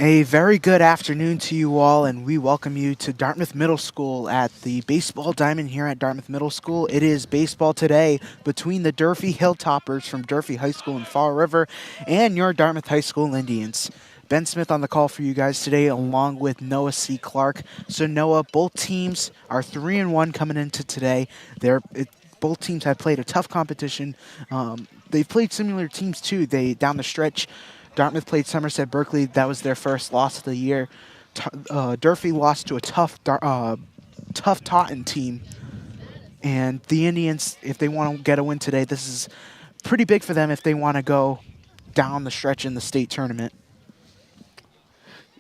A very good afternoon to you all, and we welcome you to Dartmouth Middle School at the Baseball Diamond here at Dartmouth Middle School. It is baseball today between the Durfee Hilltoppers from Durfee High School in Fall River and your Dartmouth High School Indians. Ben Smith on the call for you guys today, along with Noah C. Clark. So Noah, both teams are 3-1 coming into today. Both teams have played a tough competition. They've played similar teams too. Down the stretch, Dartmouth played Somerset Berkeley. That was their first loss of the year. Durfee lost to a tough Taunton team. And the Indians, if they want to get a win today, this is pretty big for them if they want to go down the stretch in the state tournament.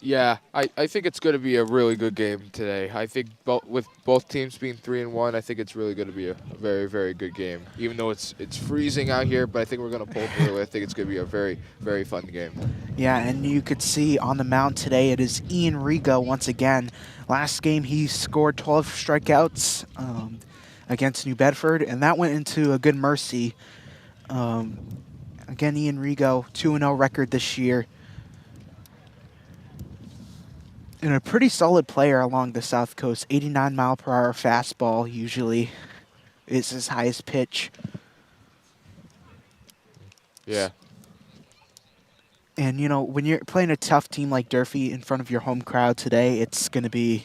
Yeah, I think it's going to be a really good game today. I think with both teams being 3-1, I think it's really going to be a very, very good game. Even though it's freezing out here, but I think we're going to pull through. I think it's going to be a very, very fun game. Yeah, and you could see on the mound today it is Ian Rigo once again. Last game he scored 12 strikeouts against New Bedford, and that went into a good mercy. Again, Ian Rigo, 2-0 record this year. And a pretty solid player along the South Coast. 89-mile-per-hour fastball usually is his highest pitch. Yeah. And, you know, when you're playing a tough team like Durfee in front of your home crowd today, it's going to be,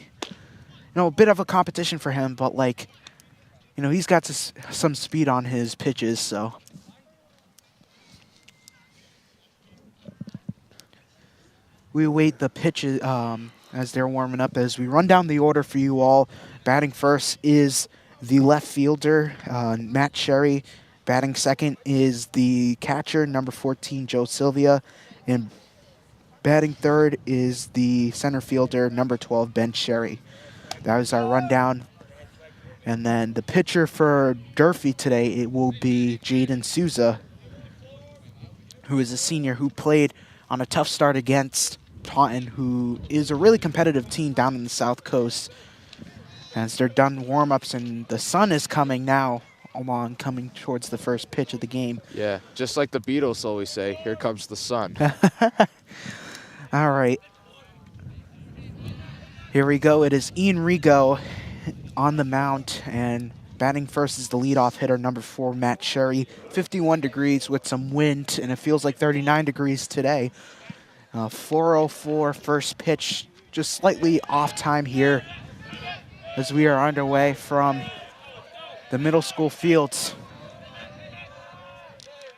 a bit of a competition for him. But, he's got some speed on his pitches, so. We await the pitches as they're warming up. As we run down the order for you all, batting first is the left fielder, Matt Sherry. Batting second is the catcher, number 14, Joe Sylvia. And batting third is the center fielder, number 12, Ben Sherry. That was our rundown. And then the pitcher for Durfee today, it will be Jaden Souza, who is a senior who played on a tough start against Taunton, who is a really competitive team down in the South Coast. As they're done warm-ups and the sun is coming now along, coming towards the first pitch of the game. Yeah, just like the Beatles always say, here comes the sun. All right. Here we go. It is Ian Rigo on the mound, and batting first is the leadoff hitter, number 4, Matt Sherry. 51 degrees with some wind, and it feels like 39 degrees today. 4:04 first pitch, just slightly off time here as we are underway from the middle school fields.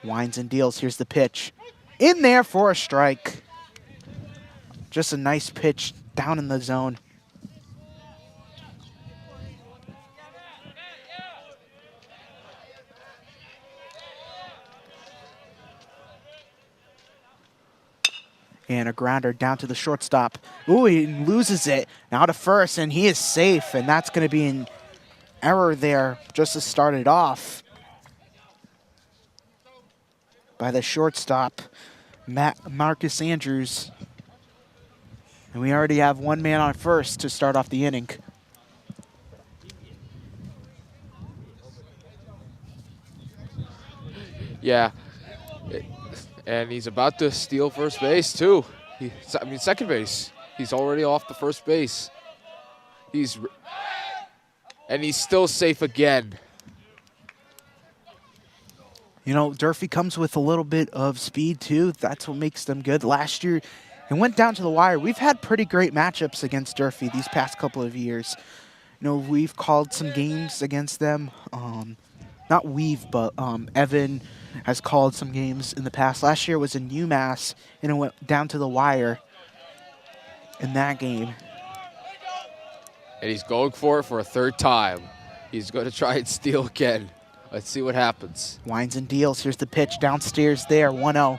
Winds and deals. Here's the pitch. In there for a strike. Just a nice pitch down in the zone. And a grounder down to the shortstop. Ooh, he loses it. Now to first, and he is safe. And that's going to be an error there just to start it off by the shortstop, Marcus Andrews. And we already have one man on first to start off the inning. Yeah. And he's about to steal first base, too. Second base. He's already off the first base. And he's still safe again. Durfee comes with a little bit of speed, too. That's what makes them good. Last year, it went down to the wire. We've had pretty great matchups against Durfee these past couple of years. We've called some games against them. Not we've, but Evan has called some games in the past. Last year was in UMass, and it went down to the wire in that game. And he's going for it for a third time. He's going to try and steal again. Let's see what happens. Winds and deals. Here's the pitch downstairs there, 1-0.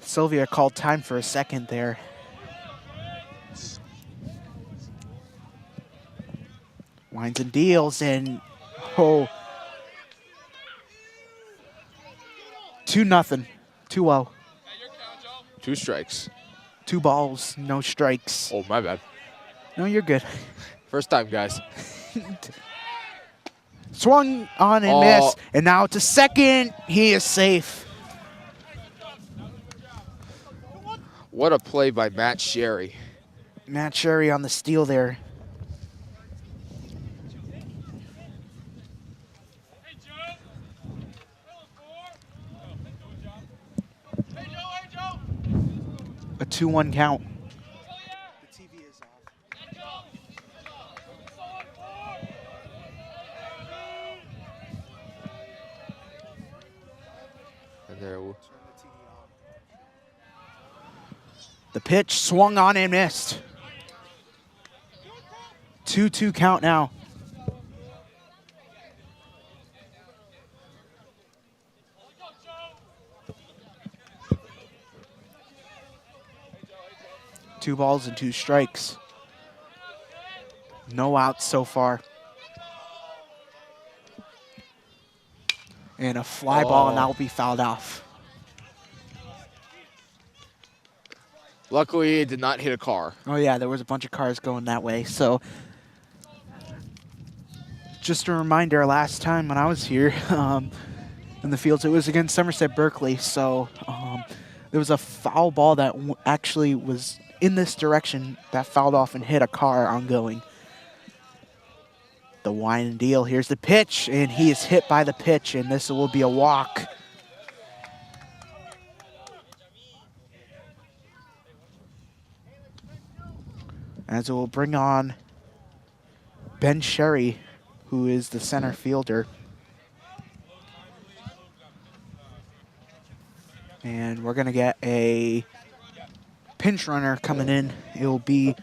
Sylvia called time for a second there. Winds and deals, and 2-0, 2-0. 2 strikes. 2 balls, no strikes. Oh, my bad. No, you're good. First time, guys. Swung on and Oh. missed. And now to second. He is safe. What a play by Matt Sherry. Matt Sherry on the steal there. A 2-1 count. The TV is off. And there. The pitch swung on and missed. 2-2 count now. Two balls and 2 strikes. No outs so far. And a fly ball, and that will be fouled off. Luckily, it did not hit a car. Oh yeah, there was a bunch of cars going that way. So just a reminder, last time when I was here in the fields, it was against Somerset Berkeley. So there was a foul ball that actually was in this direction that fouled off and hit a car ongoing. The wine and deal. Here's the pitch, and he is hit by the pitch, and this will be a walk. As it will bring on Ben Sherry, who is the center fielder. And we're going to get a pinch runner coming in. It will be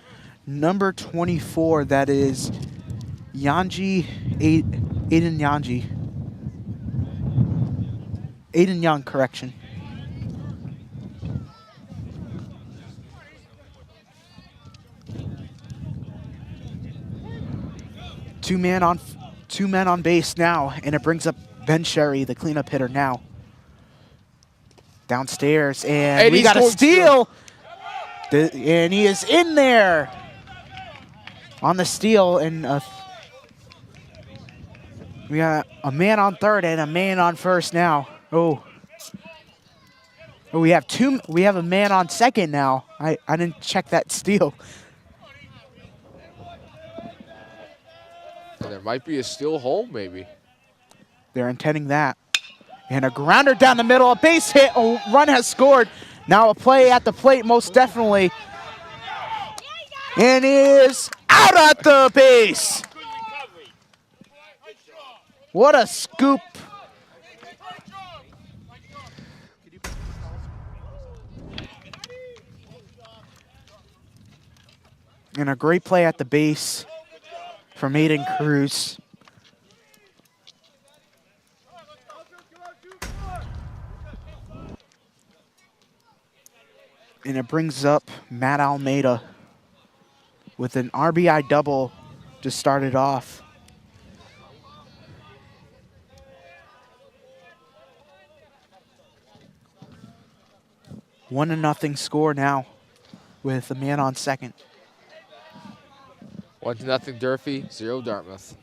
number 24. That is Aiden Yanji. Aiden Young, correction. Two men on base now, and it brings up Ben Sherry, the cleanup hitter now. Downstairs, and we got a steal. And he is in there on the steal, and we got a man on third and a man on first now. Oh, we have a man on second now. I didn't check that steal. And there might be a steal home, maybe. They're intending that. And a grounder down the middle, a base hit, a run has scored. Now a play at the plate, most definitely. And is out at the base. What a scoop. And a great play at the base from Aiden Cruz. And it brings up Matt Almeida with an RBI double to start it off. One to nothing score now with a man on second. 1-0 Durfee, 0 Dartmouth.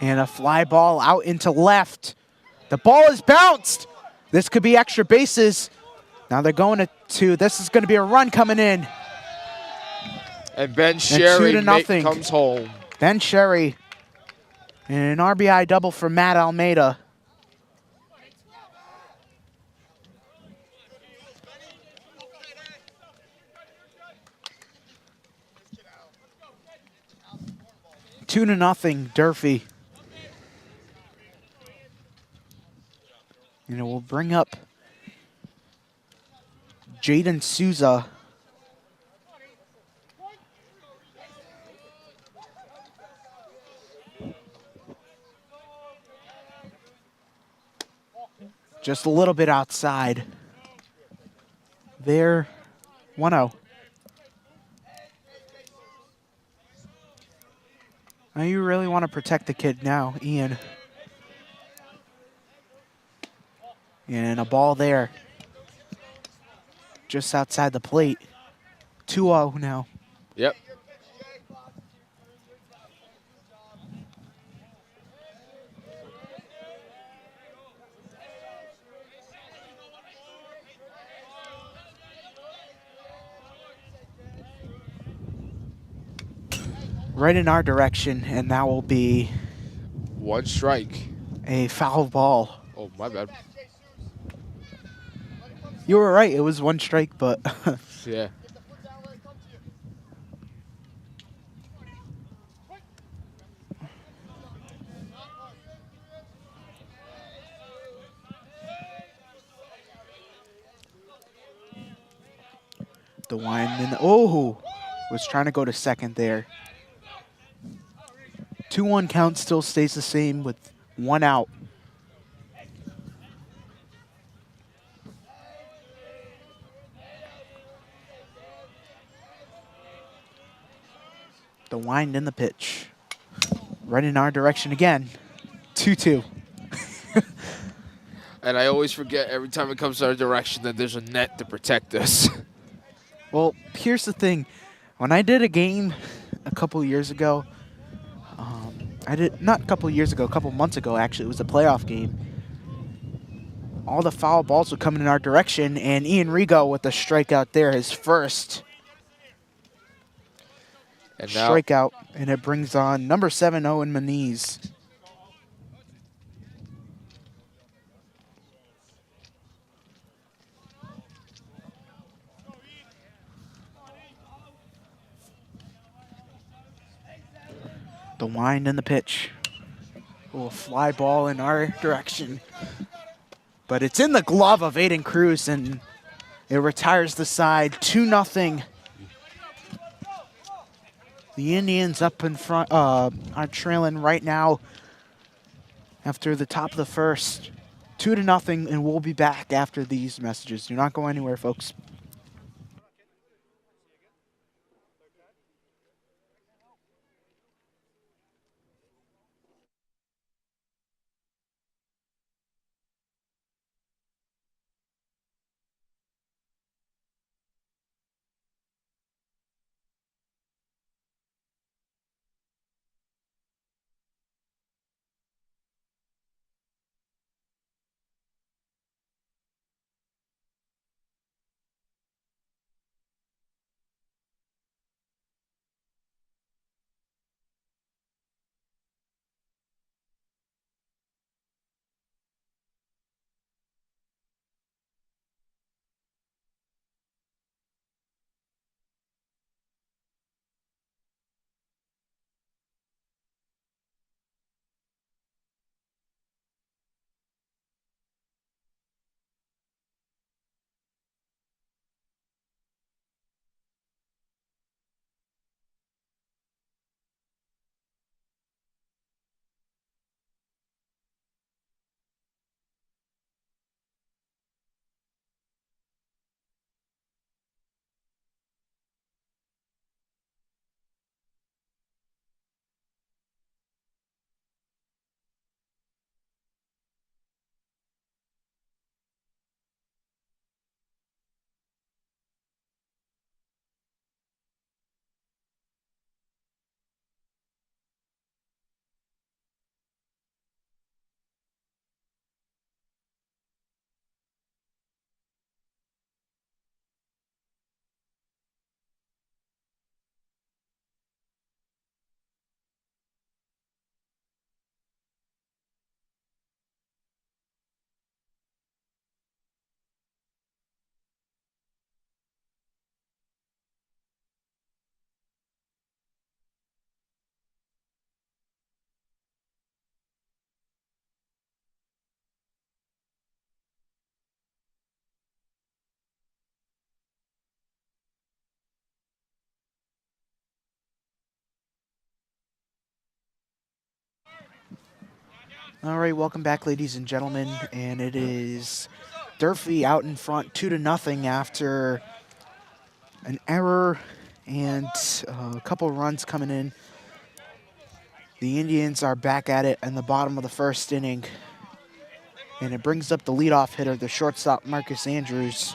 And a fly ball out into left. The ball is bounced. This could be extra bases. Now they're going to this is going to be a run coming in. And Ben Sherry comes home. Ben Sherry. And an RBI double for Matt Almeida. Two to nothing, Durfee. And it will bring up Jaden Souza. Just a little bit outside. There, 1-0. Now you really want to protect the kid now, Ian. And a ball there. Just outside the plate. 2-0 now. Yep. Right in our direction, and that will be 1 strike. a foul ball. Oh, my bad. You were right, it was 1 strike, but Yeah. the wind in. Oh, was trying to go to second there. 2-1 count still stays the same with 1 out. The wind in the pitch. Right in our direction again. 2-2. And I always forget every time it comes to our direction that there's a net to protect us. Well, here's the thing. When I did a game a couple years ago, not a couple years ago, a couple months ago actually, it was a playoff game. All the foul balls would come in our direction, and Ian Rigo with the strikeout there, his first And now, strikeout, and it brings on number 7, Owen Maniz. The wind and the pitch. Oh, a fly ball in our direction. But it's in the glove of Aiden Cruz, and it retires the side 2-0. The Indians up in front, are trailing right now after the top of the first. 2-0, and we'll be back after these messages. Do not go anywhere, folks. All right, welcome back, ladies and gentlemen. And it is Durfee out in front 2-0 after an error and a couple runs coming in. The Indians are back at it in the bottom of the first inning. And it brings up the leadoff hitter, the shortstop, Marcus Andrews.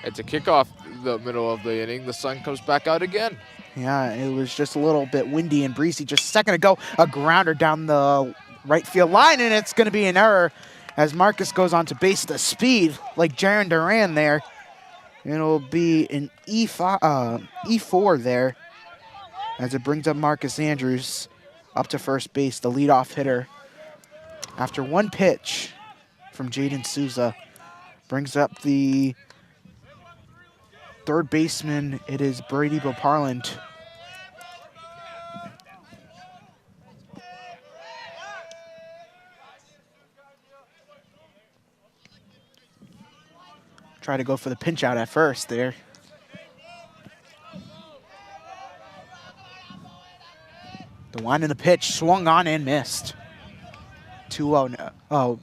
It's a kickoff the middle of the inning. The sun comes back out again. Yeah, it was just a little bit windy and breezy just a second ago. A grounder down the right field line, and it's going to be an error as Marcus goes on to base the speed like Jaron Duran there. It'll be an E4 there as it brings up Marcus Andrews up to first base, the leadoff hitter. After one pitch from Jaden Souza, brings up the third baseman. It is Brady Boparland. Try to go for the pinch out at first there. The wind in the pitch, swung on and missed. 2-0. Oh.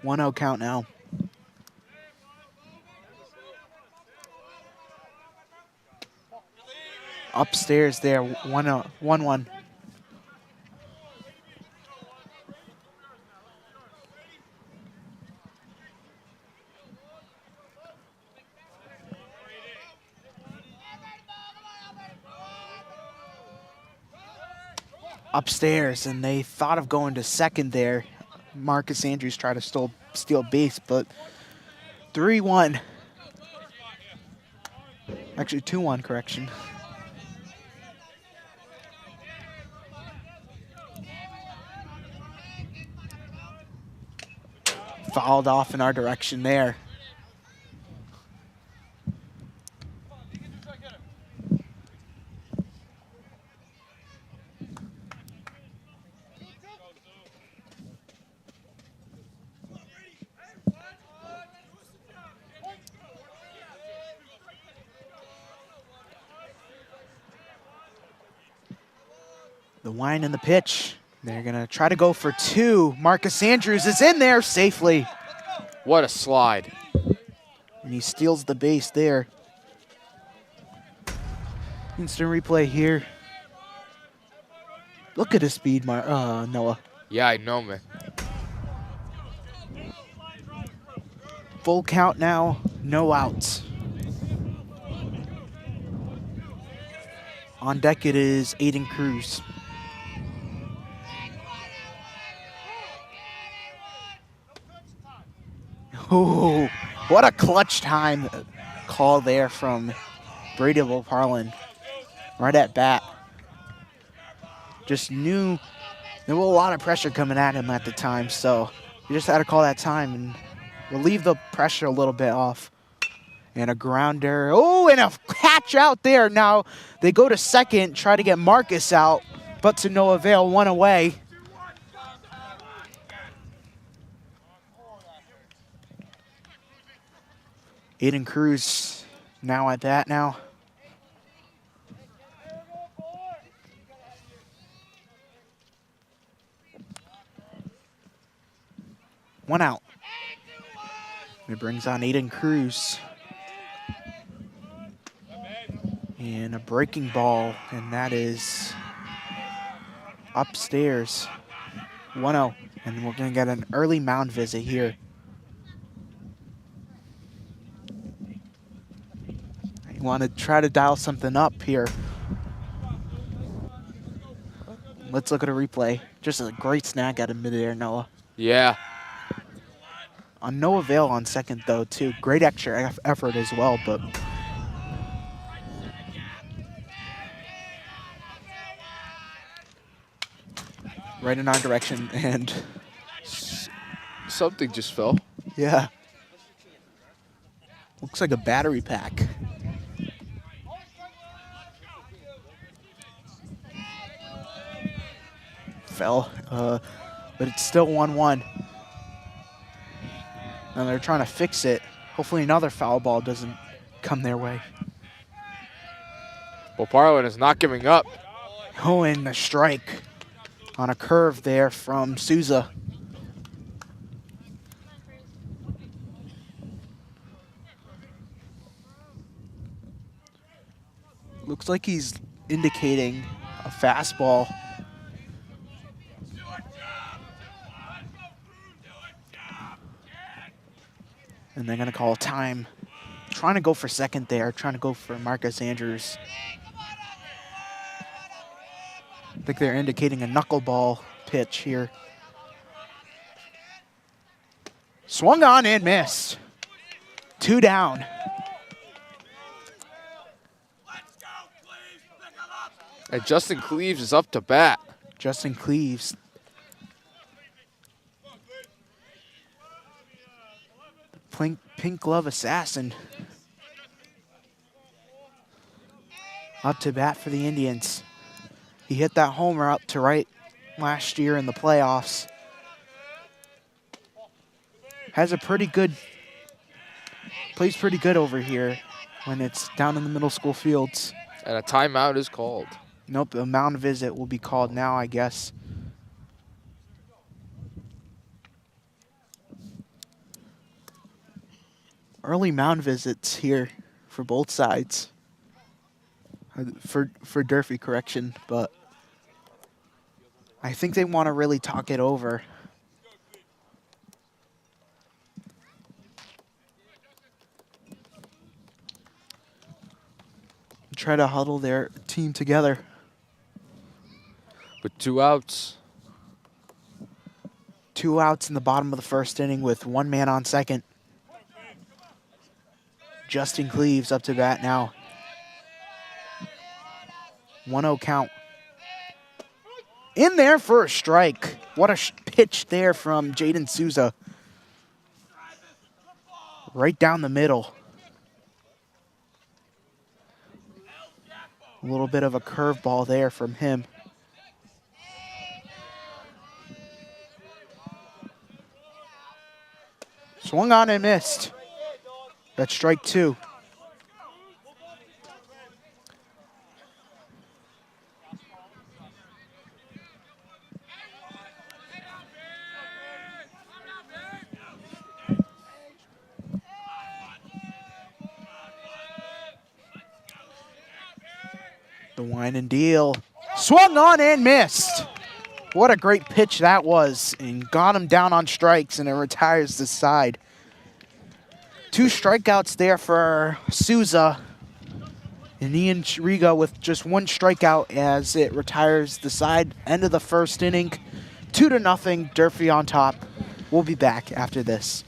One 0 count now. Upstairs there, 1-1. Upstairs, and they thought of going to second there. Marcus Andrews tried to steal base, but 3-1. Actually, 2-1, correction. Fouled off in our direction there. The wind and the pitch. They're going to try to go for two. Marcus Andrews is in there safely. What a slide. And he steals the base there. Instant replay here. Look at his speed, Noah. Yeah, I know, man. Full count now, no outs. On deck it is Aiden Cruz. Oh, what a clutch time call there from Brady Boparland. Right at bat. Just knew there was a lot of pressure coming at him at the time, so he just had to call that time and relieve the pressure a little bit off. And a grounder. Oh, and a catch out there. Now they go to second, try to get Marcus out, but to no avail, one away. Aiden Cruz now at bat now. One out. It brings on Aiden Cruz. And a breaking ball, and that is upstairs. 1-0, and we're going to get an early mound visit here. You want to try to dial something up here. Let's look at a replay. Just a great snag out of midair, Noah. Yeah. On no avail on second, though, too. Great extra effort as well, but... right in our direction, and... something just fell. yeah. Looks like a battery pack. Fell, but it's still 1-1. And they're trying to fix it. Hopefully another foul ball doesn't come their way. Well, Parlin is not giving up. Oh, and the strike on a curve there from Souza. Looks like he's indicating a fastball. And they're going to call time. Trying to go for second there, trying to go for Marcus Andrews. I think they're indicating a knuckleball pitch here. Swung on and missed. 2 down. And Justin Cleaves is up to bat. Justin Cleaves. Pink glove assassin. Up to bat for the Indians. He hit that homer out to right last year in the playoffs. Has a pretty good, plays pretty good over here when it's down in the middle school fields. And a timeout is called. Nope, a mound visit will be called now, I guess. Early mound visits here for both sides. For Durfee, correction, but I think they want to really talk it over. Try to huddle their team together. With 2 outs. 2 outs in the bottom of the first inning with 1 man on second. Justin Cleaves up to bat now. 1-0 count. In there for a strike. What a pitch there from Jaden Souza. Right down the middle. A little bit of a curveball there from him. Swung on and missed. That's strike 2. The wine and deal. Swung on and missed. What a great pitch that was. And got him down on strikes, and it retires the side. 2 strikeouts there for Souza. And Ian Riga with just 1 strikeout as it retires the side. End of the first inning. 2-0, Durfee on top. We'll be back after this.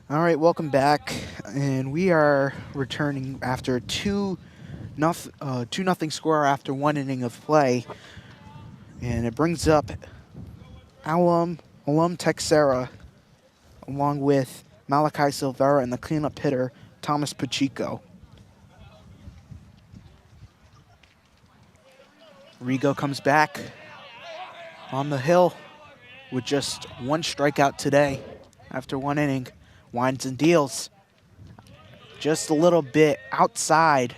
All right, welcome back, and we are returning after a 2-0 score after 1 inning of play, and it brings up Alum Texera along with Malachi Silvera and the cleanup hitter Thomas Pacheco. Rigo comes back on the hill with just 1 strikeout today after 1 inning. Winds and deals just a little bit outside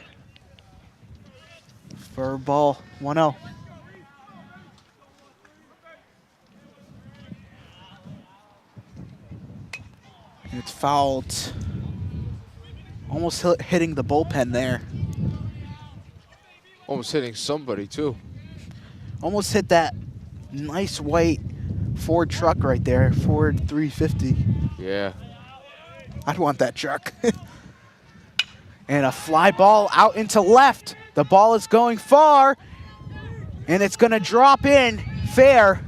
for a ball, 1-0. And it's fouled. Almost hitting the bullpen there. Almost hitting somebody, too. Almost hit that nice white Ford truck right there, Ford 350. Yeah. I'd want that truck. And a fly ball out into left. The ball is going far, and it's going to drop in fair.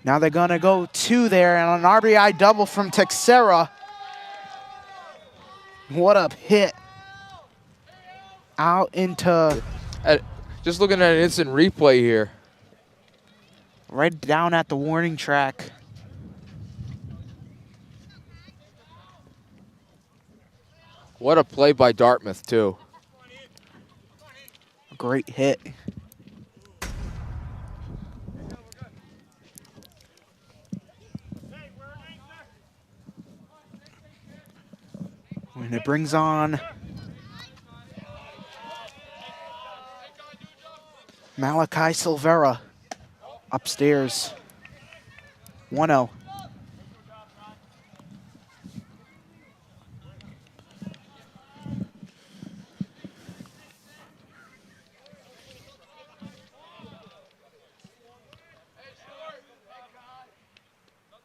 Now they're going to go 2 there, and an RBI double from Texera. What a hit. Out into... Just looking at an instant replay here. Right down at the warning track. What a play by Dartmouth, too. A great hit. And it brings on Malachi Silvera upstairs. 1-0.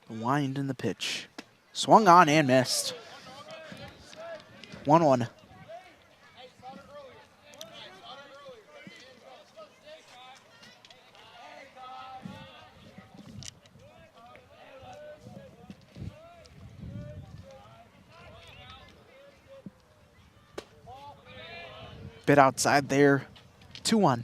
Wind in the pitch. Swung on and missed. 1-1. Bit outside there. 2-1.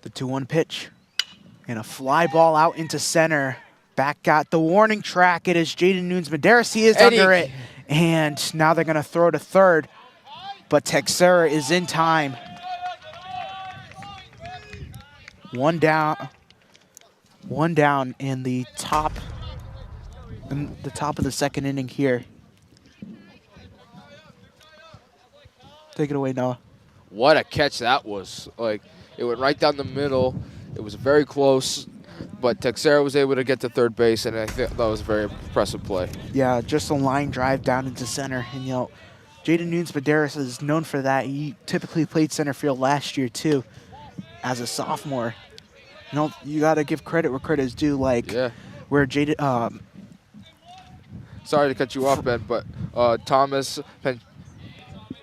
The 2-1 pitch. And a fly ball out into center. Back at the warning track. It is Jaden Nunes-Medeiros. He is under it. And now they're going to throw to third. But Texera is in time. 1 down. 1 down in the top of the second inning here. Take it away, Noah. What a catch that was. Like, it went right down the middle. It was very close, but Texera was able to get to third base, and I think that was a very impressive play. Yeah, just a line drive down into center. And, you know, Jaden Nunes-Medeiros is known for that. He typically played center field last year, too, as a sophomore. You know, you got to give credit where credit is due, like where Jaden... Sorry to cut you off, Ben, but Thomas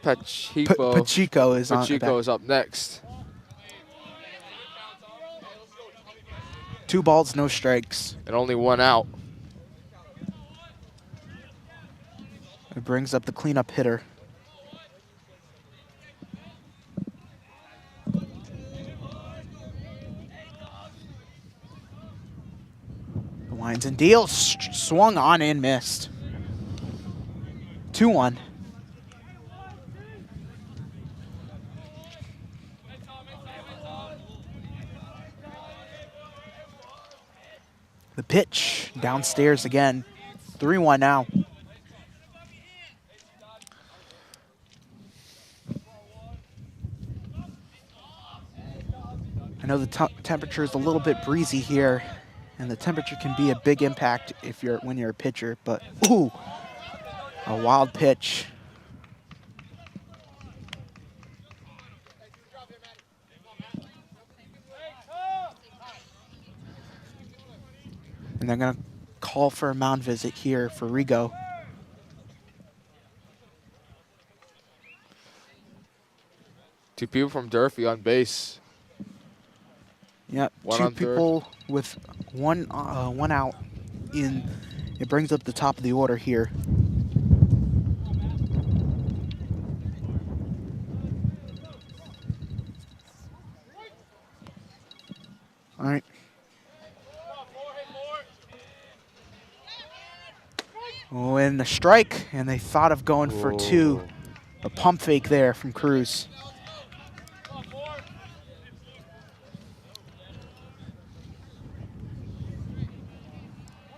Pacheco is up next. 2 balls, no strikes. And only 1 out. It brings up the cleanup hitter. The winds and deals, swung on and missed. 2-1. The pitch downstairs again. 3-1 now. I know the temperature is a little bit breezy here, and the temperature can be a big impact when you're a pitcher, but ooh, a wild pitch. And they're going to call for a mound visit here for Rigo. Two people from Durfee on base. Yep, two people with one out. It brings up the top of the order here. All right. Oh, and a strike, and they thought of going for 2. A pump fake there from Cruz.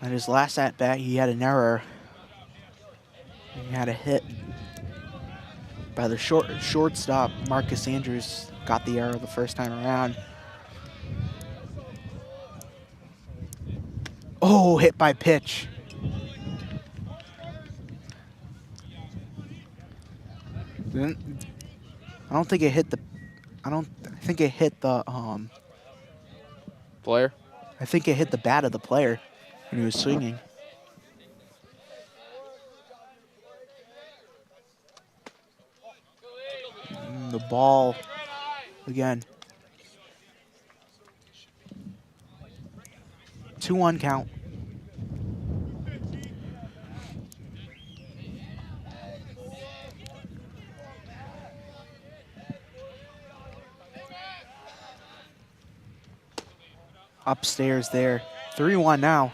At his last at bat, he had an error. He had a hit by the shortstop. Marcus Andrews got the error the first time around. Oh, hit by pitch. I don't think it hit the. I think it hit the. Player? I think it hit the bat of the player when he was swinging. The ball again. 2-1 count. Upstairs there. 3-1 now.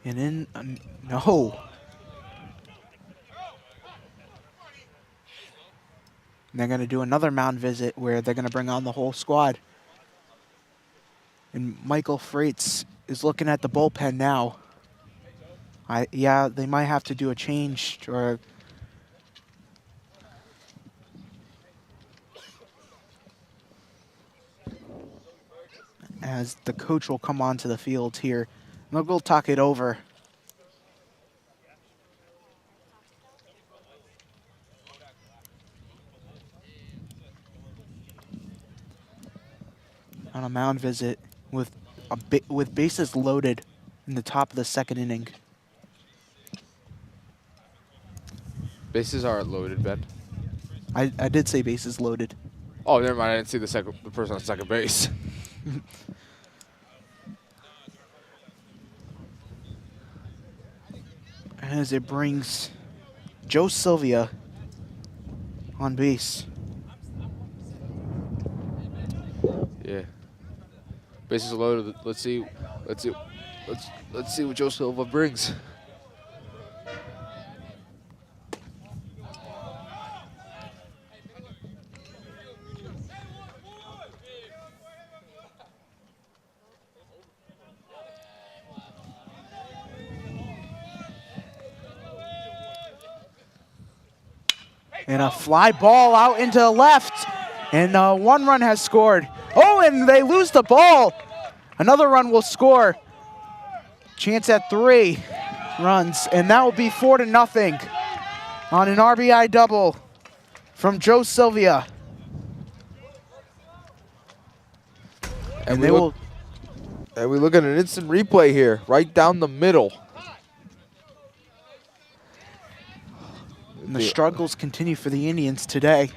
And in, no. And they're going to do another mound visit where they're going to bring on the whole squad. And Michael Freitz is looking at the bullpen now. Yeah, they might have to do a change or as the coach will come onto the field here. And they'll go talk it over. On a mound visit with with bases loaded in the top of the second inning. Bases aren't loaded, Ben. I did say bases loaded. Oh, never mind. I didn't see the person on second base. As it brings Joe Sylvia on base. Yeah. Bases are loaded. Let's see what Joe Silva brings. And a fly ball out into the left. And 1 run has scored. Oh, and they lose the ball. Another run will score. Chance at 3 runs. And that will be 4-0 on an RBI double from Joe Sylvia. And we look at an instant replay here, right down the middle. And the struggles continue for the Indians today.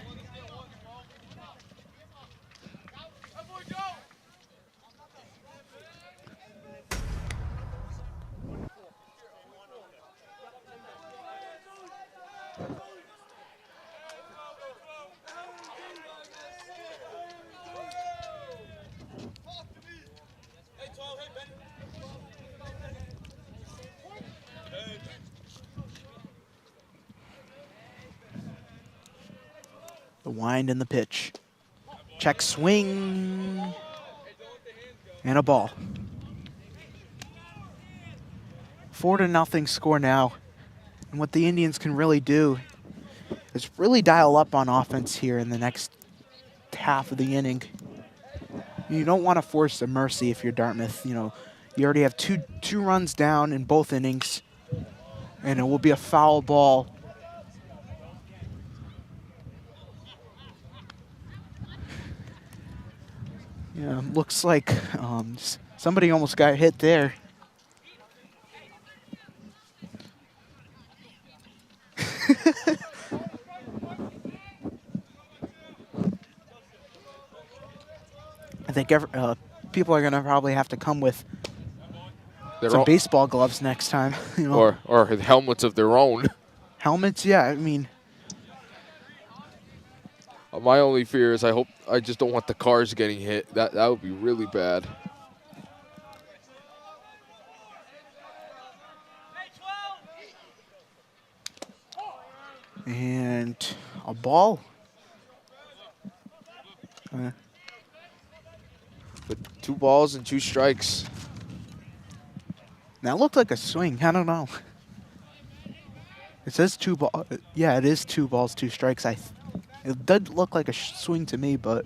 The wind and the pitch. Check swing. And a ball. 4-0 score now. And what the Indians can really do is really dial up on offense here in the next half of the inning. You don't want to force a mercy if you're Dartmouth. You know, you already have two runs down in both innings. And it will be a foul ball. Yeah, looks like somebody almost got hit there. I think people are going to probably have to come with some baseball gloves next time. You know? Or helmets of their own. Helmets, yeah, I mean. My only fear is I just don't want the cars getting hit. That would be really bad. And a ball. With 2 balls and 2 strikes. That looked like a swing. I don't know. It says 2 ball. Yeah, it is 2 balls, 2 strikes. It did look like a swing to me, but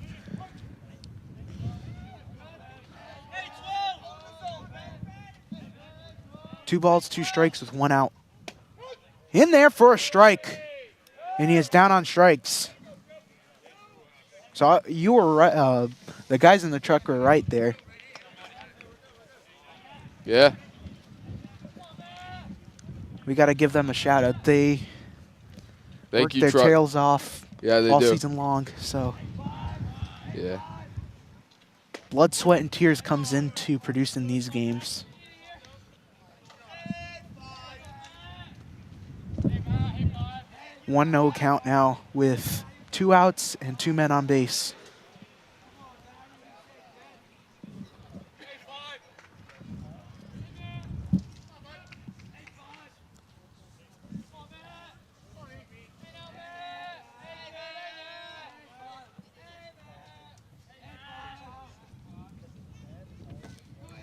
2 balls, 2 strikes with 1 out. In there for a strike, and he is down on strikes. So you were right. The guys in the truck were right there. Yeah. We got to give them a shout out. They work their truck. tails off They all do. season long. So Yeah. blood, sweat, and tears comes into producing these games. One no count now with 2 outs and 2 men on base.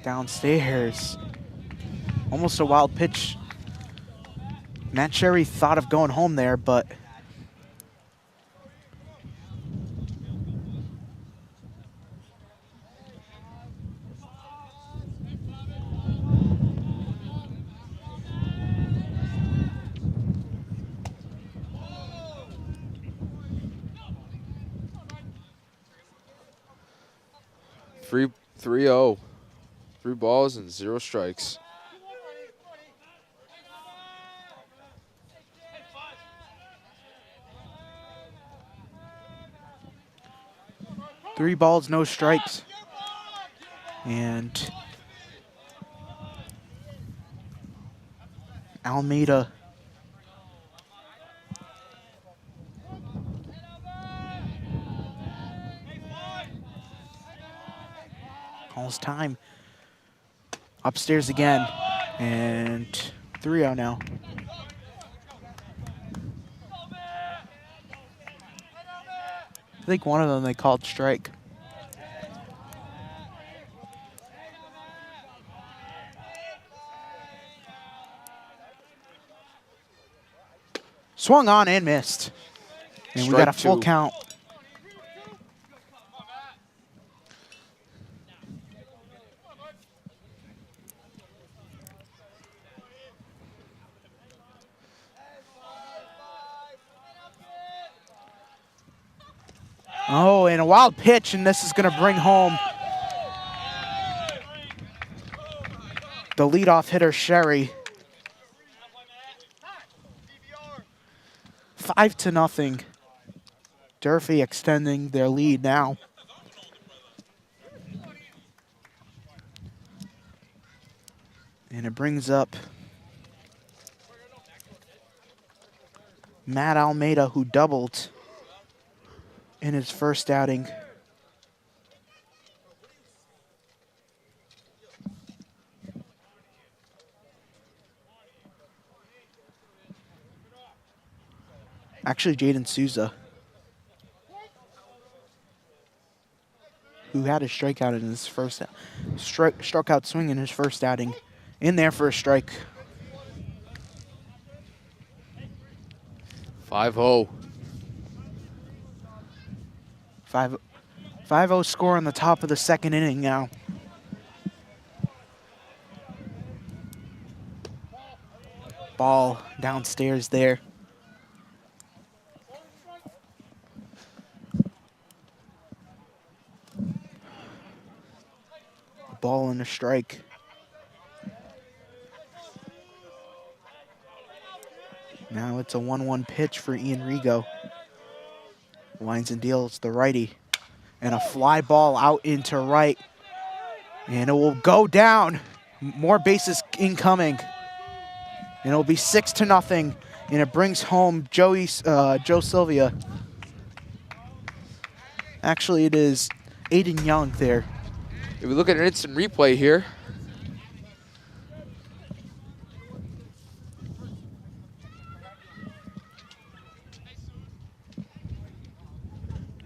Downstairs. Almost a wild pitch. Matt Sherry thought of going home there, but Three 3-0. 3 balls and 0 strikes. Three balls, no strikes. And Almeida calls time. Upstairs again. And 3-0 now. I think one of them they called strike. Swung on and missed. And we got a full count. Oh, and a wild pitch, and this is going to bring home the leadoff hitter, Sherry. 5-0. Durfee extending their lead now. And it brings up Matt Almeida, who doubled in his first outing. Actually, Jaden Souza, who had a strikeout in his first struck out swing in his first outing, in there for a strike. 5-0. 5-0 score on the top of the second inning now. Ball downstairs there. A ball and a strike. Now it's a 1-1 pitch for Ian Rigo. Lines and deals the righty. And a fly ball out into right. And it will go down. More bases incoming. And it'll be 6-0. And it brings home Joe Sylvia. Actually, it is Aiden Young there. If we look at an instant replay here,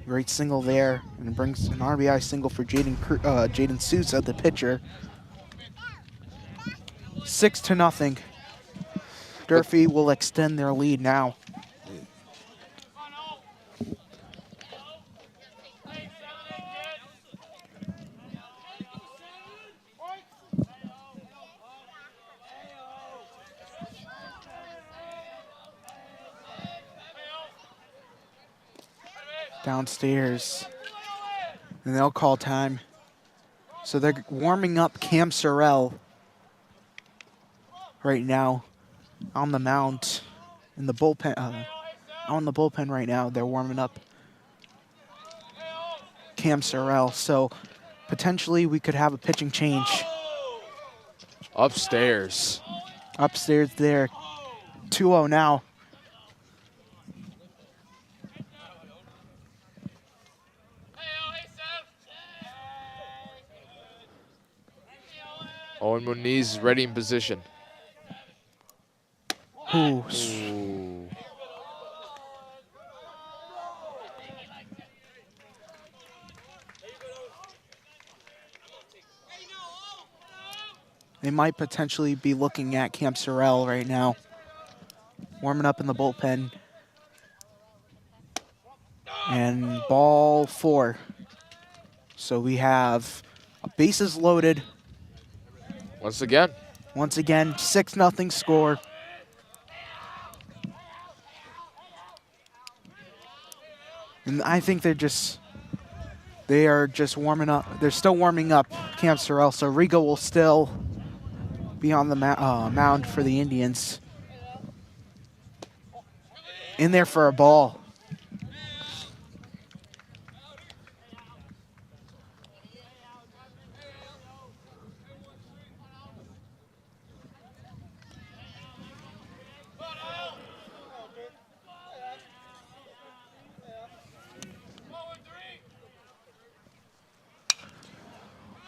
Great single there, and it brings an RBI single for Jaden Sousa, the pitcher. 6-0. Durfee will extend their lead now. Downstairs, and they'll call time. So they're warming up Cam Sorrell right now on the mound in the bullpen. On the bullpen right now, they're warming up Cam Sorrell. So potentially we could have a pitching change. Upstairs. Upstairs there, 2-0 now. Owen Moniz is ready in position. Ooh. Ooh. They might potentially be looking at Cam Sorrell right now, warming up in the bullpen. And ball 4. So we have bases loaded. Once again. Once again, 6-0 score. And I think they are just warming up. They're still warming up Cam Sorrell, so Rigo will still be on the mound for the Indians. In there for a ball.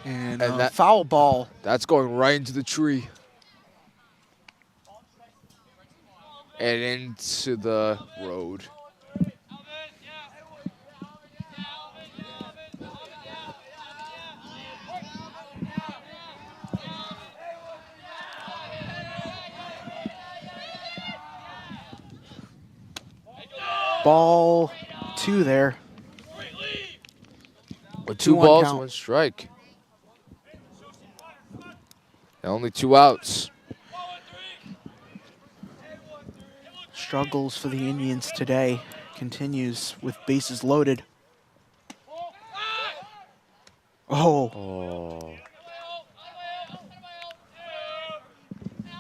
And that foul ball. That's going right into the tree. And into the road. Ball 2 there. With 2 balls, 1 strike. And only 2 outs. Struggles for the Indians today continues with bases loaded. Oh.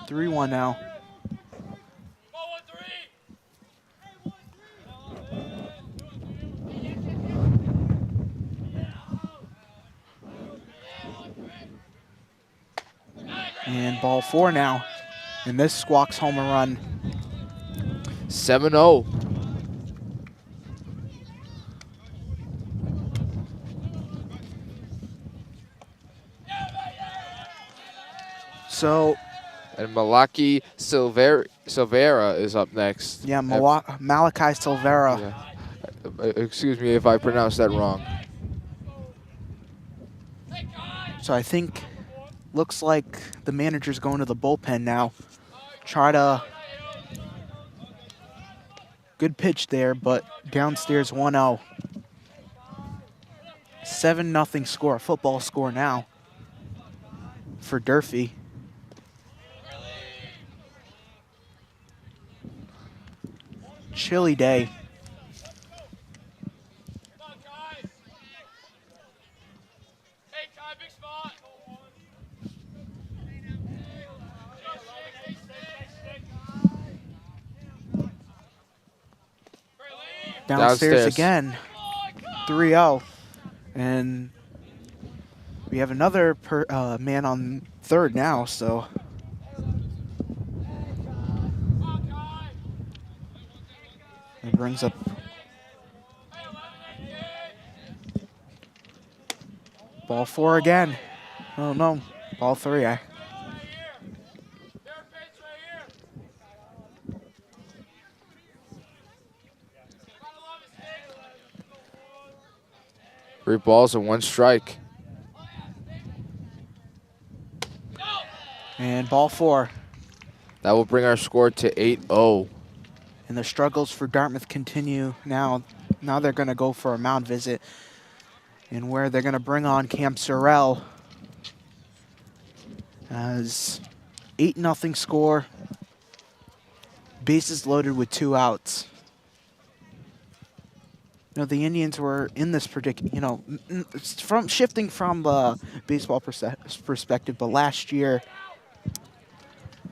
3-1 now. And ball 4 now. And this squawks home a run. 7-0. So. And Malaki Silvera is up next. Yeah, Malachi Silvera. Yeah. Excuse me if I pronounced that wrong. So I think, looks like the manager's going to the bullpen now. Try to, good pitch there, but downstairs 1-0. 7-0 score, football score now for Durfee. Chilly day. Downstairs again, 3-0. And we have another man on third now, so. It brings up ball 4 again. Oh no, ball 3. 3 balls and 1 strike. And ball 4. That will bring our score to 8-0. And the struggles for Dartmouth continue now. Now they're going to go for a mound visit, and where they're going to bring on Cam Sorrell as 8-0 score. Bases loaded with 2 outs. You know, the Indians were in this predicament, you know, from shifting from the baseball perspective, but last year,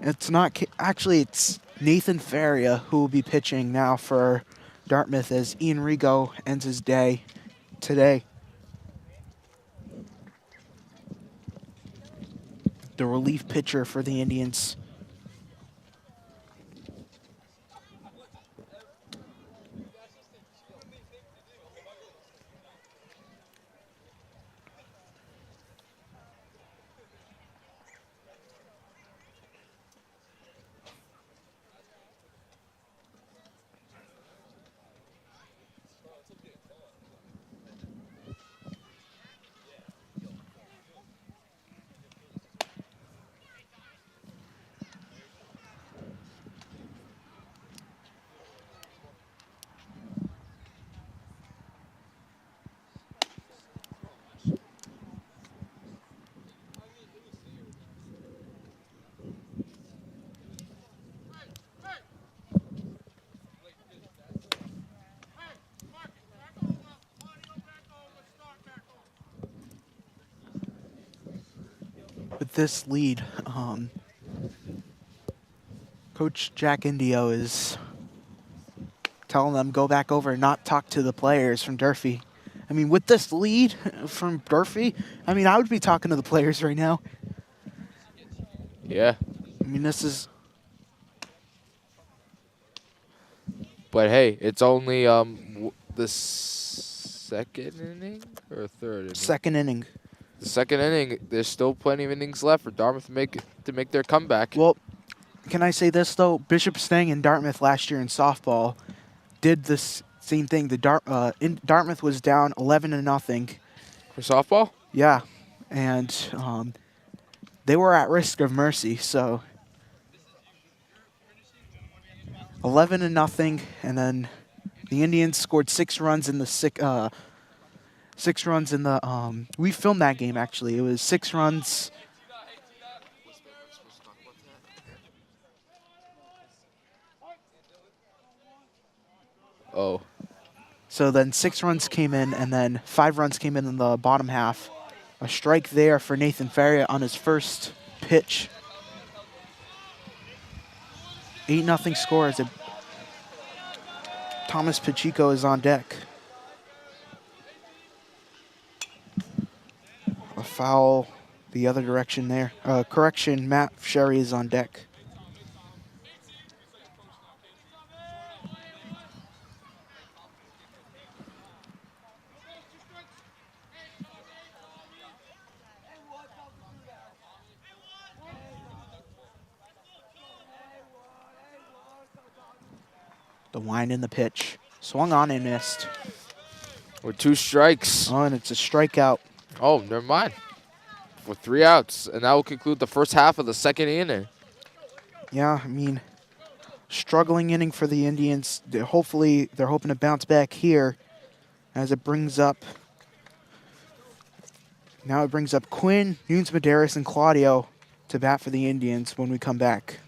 it's not, actually it's Nathan Faria who will be pitching now for Dartmouth as Ian Rigo ends his day today. The relief pitcher for the Indians. With this lead, Coach Jack Indio is telling them go back over and not talk to the players from Durfee. I mean, with this lead from Durfee, I mean, I would be talking to the players right now. Yeah. I mean, this is... But hey, it's only the second inning or third inning? Second inning. The second inning, there's still plenty of innings left for Dartmouth to make their comeback. Well, can I say this, though? Bishop Stang and Dartmouth last year in softball did this same thing. Dartmouth was down 11-0. For softball? Yeah, and they were at risk of mercy, so 11-0, and then the Indians scored 6 runs in the 6 runs in the we filmed that game actually. It was 6 runs. Oh. So then 6 runs came in, and then 5 runs came in the bottom half. A strike there for Nathan Faria on his first pitch. 8-0 score as Thomas Pacheco is on deck. A foul the other direction there. Correction, Matt Sherry is on deck. The wind in the pitch. Swung on and missed. With 2 strikes. Oh, and it's a strikeout. Oh, never mind. With 3 outs. And that will conclude the first half of the second inning. Yeah, I mean, struggling inning for the Indians. Hopefully, they're hoping to bounce back here as it brings up. Now it brings up Quinn, Nunes Medeiros, and Claudio to bat for the Indians when we come back.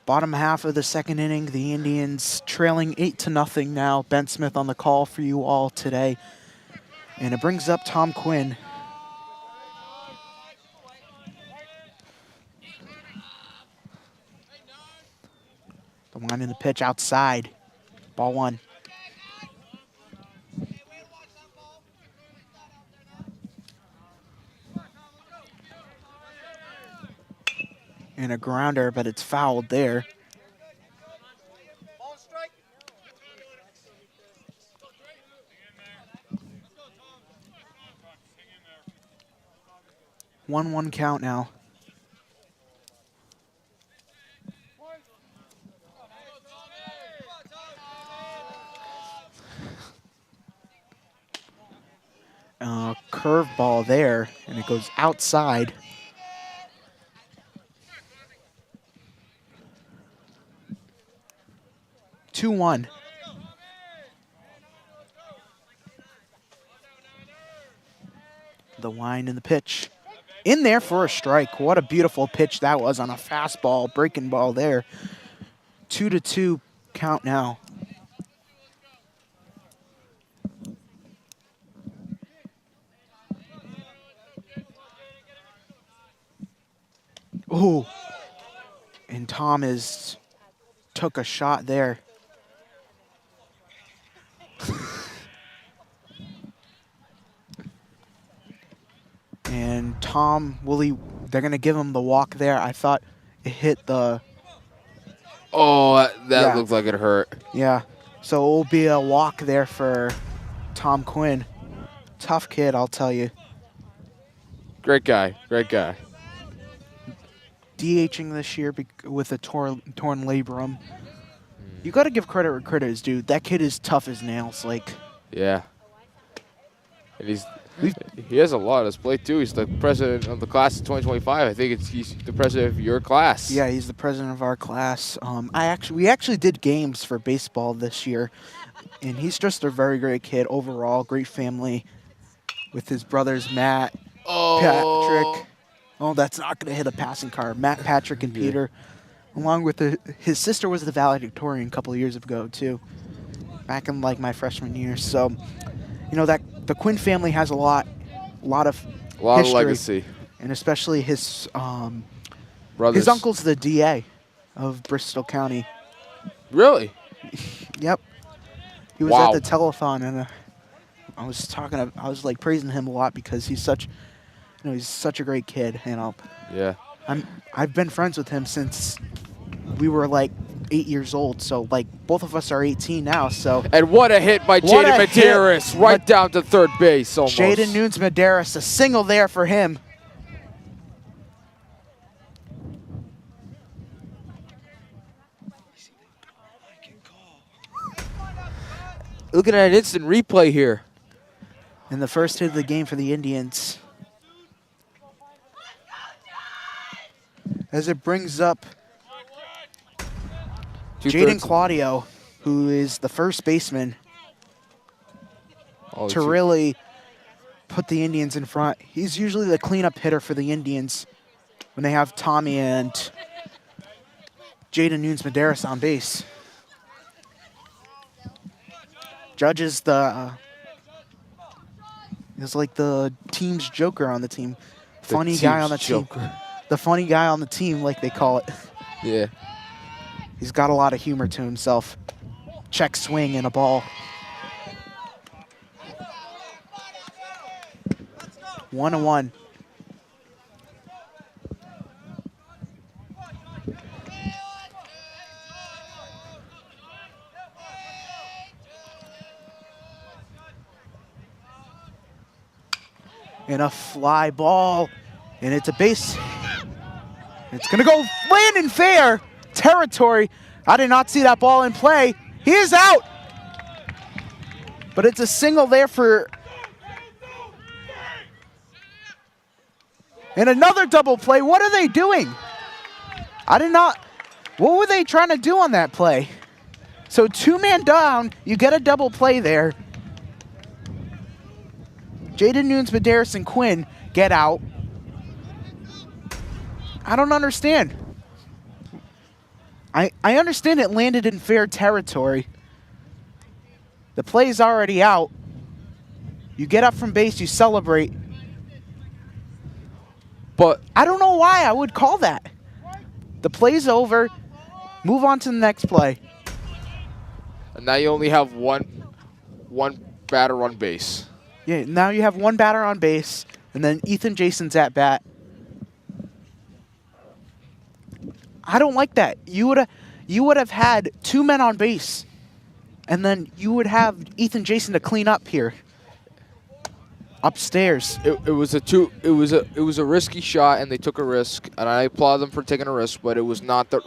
Bottom half of the second inning, the Indians trailing 8-0 now. Ben Smith on the call for you all today. And it brings up Tom Quinn. The line in the pitch outside. Ball 1. And a grounder, but it's fouled there. One count now. Curveball there, and it goes outside. Two one. The line in the pitch. In there for a strike. What a beautiful pitch that was on a fastball, breaking ball there. 2-2 count now. Ooh. And Tom took a shot there. And Tom, they're going to give him the walk there. I thought it hit the... Oh, that looked like it hurt. Yeah. So it will be a walk there for Tom Quinn. Tough kid, I'll tell you. Great guy. Great guy. DHing this year with a torn labrum. You got to give credit where credit is due. That kid is tough as nails. Like, yeah. And he has a lot on his plate too. He's the president of the class of 2025. I think he's the president of your class. Yeah, he's the president of our class. We actually did games for baseball this year, and he's just a very great kid overall. Great family with his brothers Matt, Patrick. Oh, that's not going to hit a passing car. Matt, Patrick, and Peter, along with his sister was the valedictorian a couple of years ago too, back in like my freshman year. So, you know that the Quinn family has a lot of history, legacy, and especially his brothers. His uncle's the DA of Bristol County. Really? Yep. He was at the telethon, and I was like praising him a lot because he's such a great kid, and I've been friends with him since we were like 8 years old. So like both of us are 18 now. So and what a hit by Jaden Medeiros, right down to third base almost. Jaden Nunes Medeiros, a single there for him. Look at that instant replay here. And the first hit of the game for the Indians. As it brings up Jaden Claudio, who is the first baseman, to really put the Indians in front. He's usually the cleanup hitter for the Indians when they have Tommy and Jaden Nunes Medeiros on base. Judge is like the team's joker on the team. Funny guy on the team. The funny guy on the team, like they call it. Yeah. He's got a lot of humor to himself. Check swing and a ball. 1-1. And a fly ball, and it's a base. It's gonna go land in fair territory. I did not see that ball in play. He is out, but it's a single there for, and another double play. What are they doing? What were they trying to do on that play? So 2-man down, you get a double play there. Jaden Nunes, Medeiros, and Quinn get out. I don't understand. I understand it landed in fair territory. The play's already out. You get up from base, you celebrate. But I don't know why I would call that. The play's over. Move on to the next play. and now you only have one batter on base. Yeah, now you have one batter on base, and then Ethan Jason's at bat. I don't like that. You would have had 2 men on base, and then you would have Ethan Jason to clean up here. Upstairs. It was a risky shot, and they took a risk, and I applaud them for taking a risk, but it was not the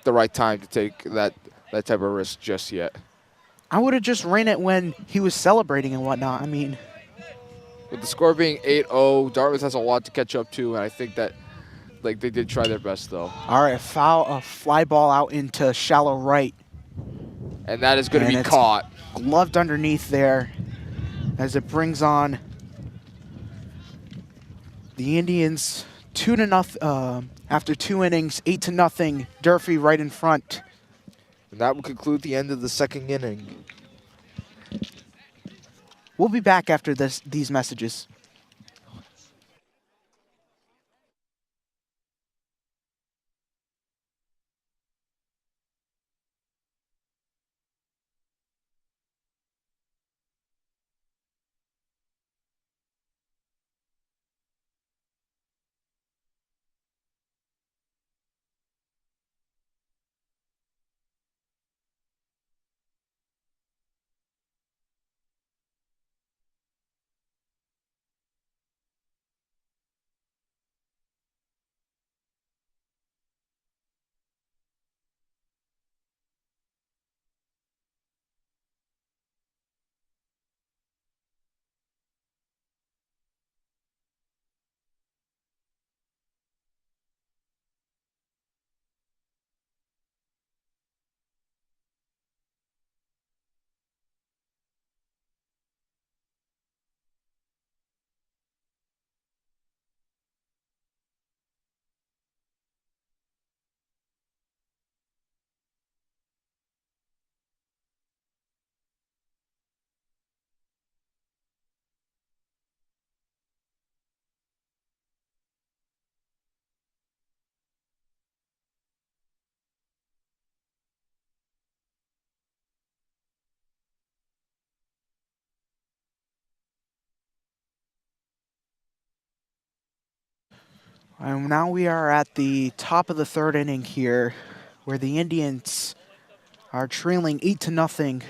right time to take that type of risk just yet. I would have just ran it when he was celebrating and whatnot. I mean, with the score being 8-0, Dartmouth has a lot to catch up to, and I think that they did try their best though. All right, a fly ball out into shallow right. And that is going to be caught. Gloved underneath there as it brings on the Indians 2-0 after 2 innings, 8-0. Durfee right in front. And that will conclude the end of the second inning. We'll be back after these messages. And now we are at the top of the third inning here, where the Indians are trailing 8-0.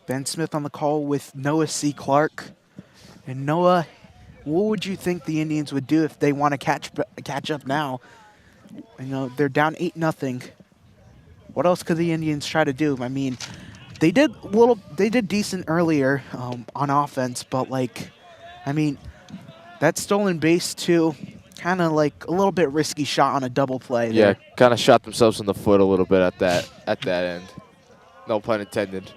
Ben Smith on the call with Noah C. Clark. And Noah, what would you think the Indians would do if they want to catch up now? You know, they're down 8-0. What else could the Indians try to do? I mean, they did decent earlier on offense, but I mean, that stolen base too, kind of like a little bit risky shot on a double play. Yeah, there. kind of shot themselves in the foot a little bit at that end. No pun intended.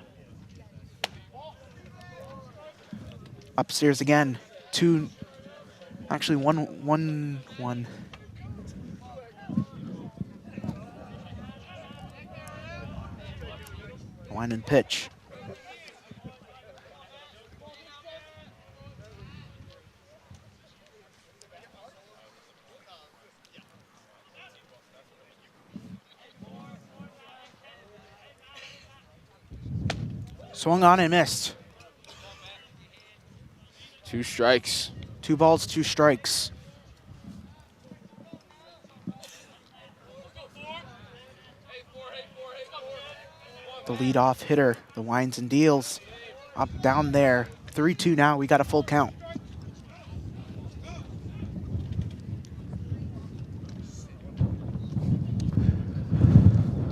Upstairs again, one. Line and pitch. Swung on and missed. 2 strikes. 2 balls, 2 strikes. The leadoff hitter, the winds and deals. Up, down there. 3-2 now. We got a full count.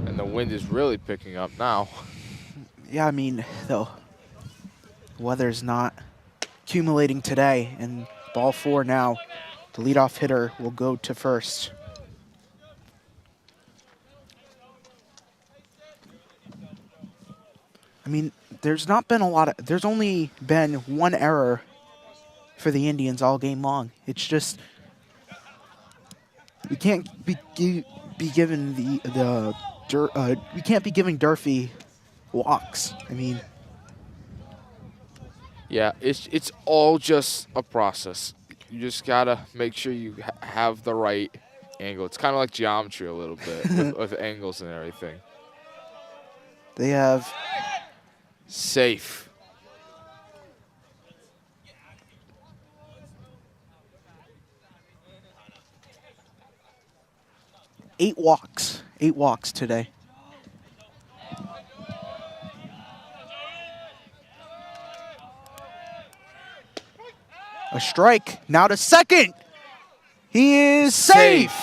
And the wind is really picking up now. Yeah, I mean, the weather's not accumulating today. And ball 4 now. The leadoff hitter will go to first. I mean, there's not been a lot of, there's only been 1 error for the Indians all game long. It's just, we can't be giving we can't be giving Durfee walks. I mean, Yeah, it's all just a process. You just gotta make sure you have the right angle. It's kind of like geometry a little bit with angles and everything. they have Safe. 8 walks. 8 walks today. A strike. Now to second. He is safe.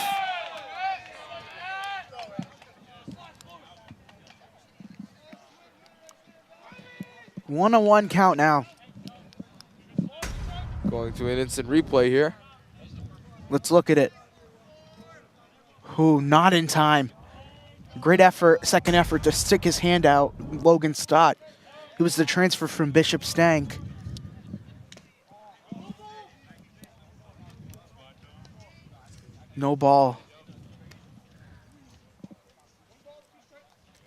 1-1 count now. Going to an instant replay here. Let's look at it. Ooh, not in time. Great effort, second effort to stick his hand out. Logan Stott. He was the transfer from Bishop Stank. No ball.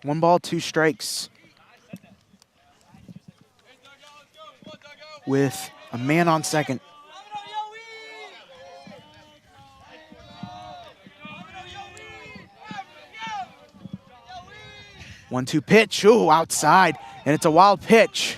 1 ball, 2 strikes. With a man on second. One-two pitch. Ooh, outside. And it's a wild pitch.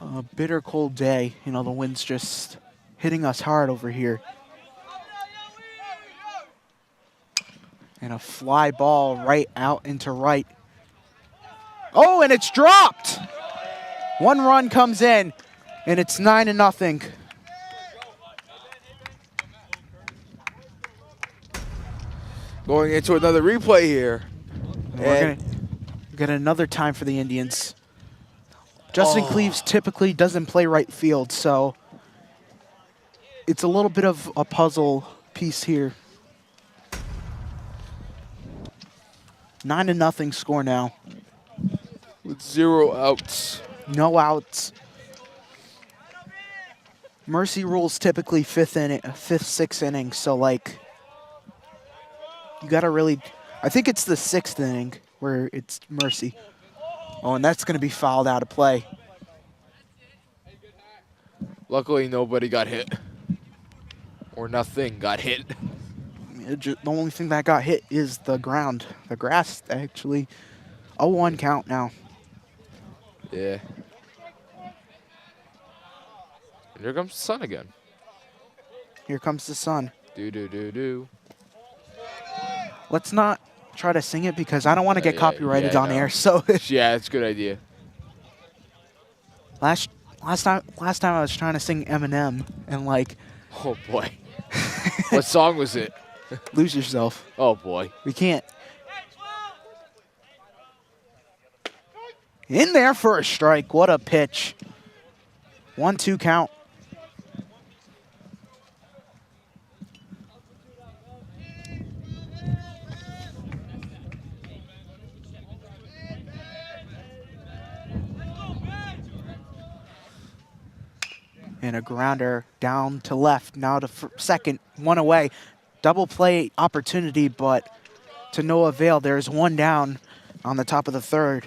A bitter cold day. You know, the wind's just hitting us hard over here. And a fly ball right out into right. Oh, and it's dropped. 1 run comes in, and it's 9-0. Going into another replay here. We're going to get another time for the Indians. Justin Cleaves typically doesn't play right field, so it's a little bit of a puzzle piece here. 9-0 score now. With 0 outs. No outs. Mercy rules typically 5th, 6th inning, so like you gotta really. I think it's the 6th inning where it's mercy. Oh, and that's gonna be fouled out of play. Luckily, nobody got hit. Or nothing got hit. The only thing that got hit is the ground, the grass actually. 0-1 count now. Yeah. And here comes the sun again. Here comes the sun. Do. Let's not try to sing it because I don't want to get copyrighted on air. So yeah, it's a good idea. last time I was trying to sing Eminem and like. Oh boy. What song was it? Lose Yourself. Oh boy. We can't. In there for a strike. What a pitch. 1-2 count. And a grounder down to left. Now to second. 1 away. Double play opportunity, but to no avail. There's 1 down on the top of the 3rd.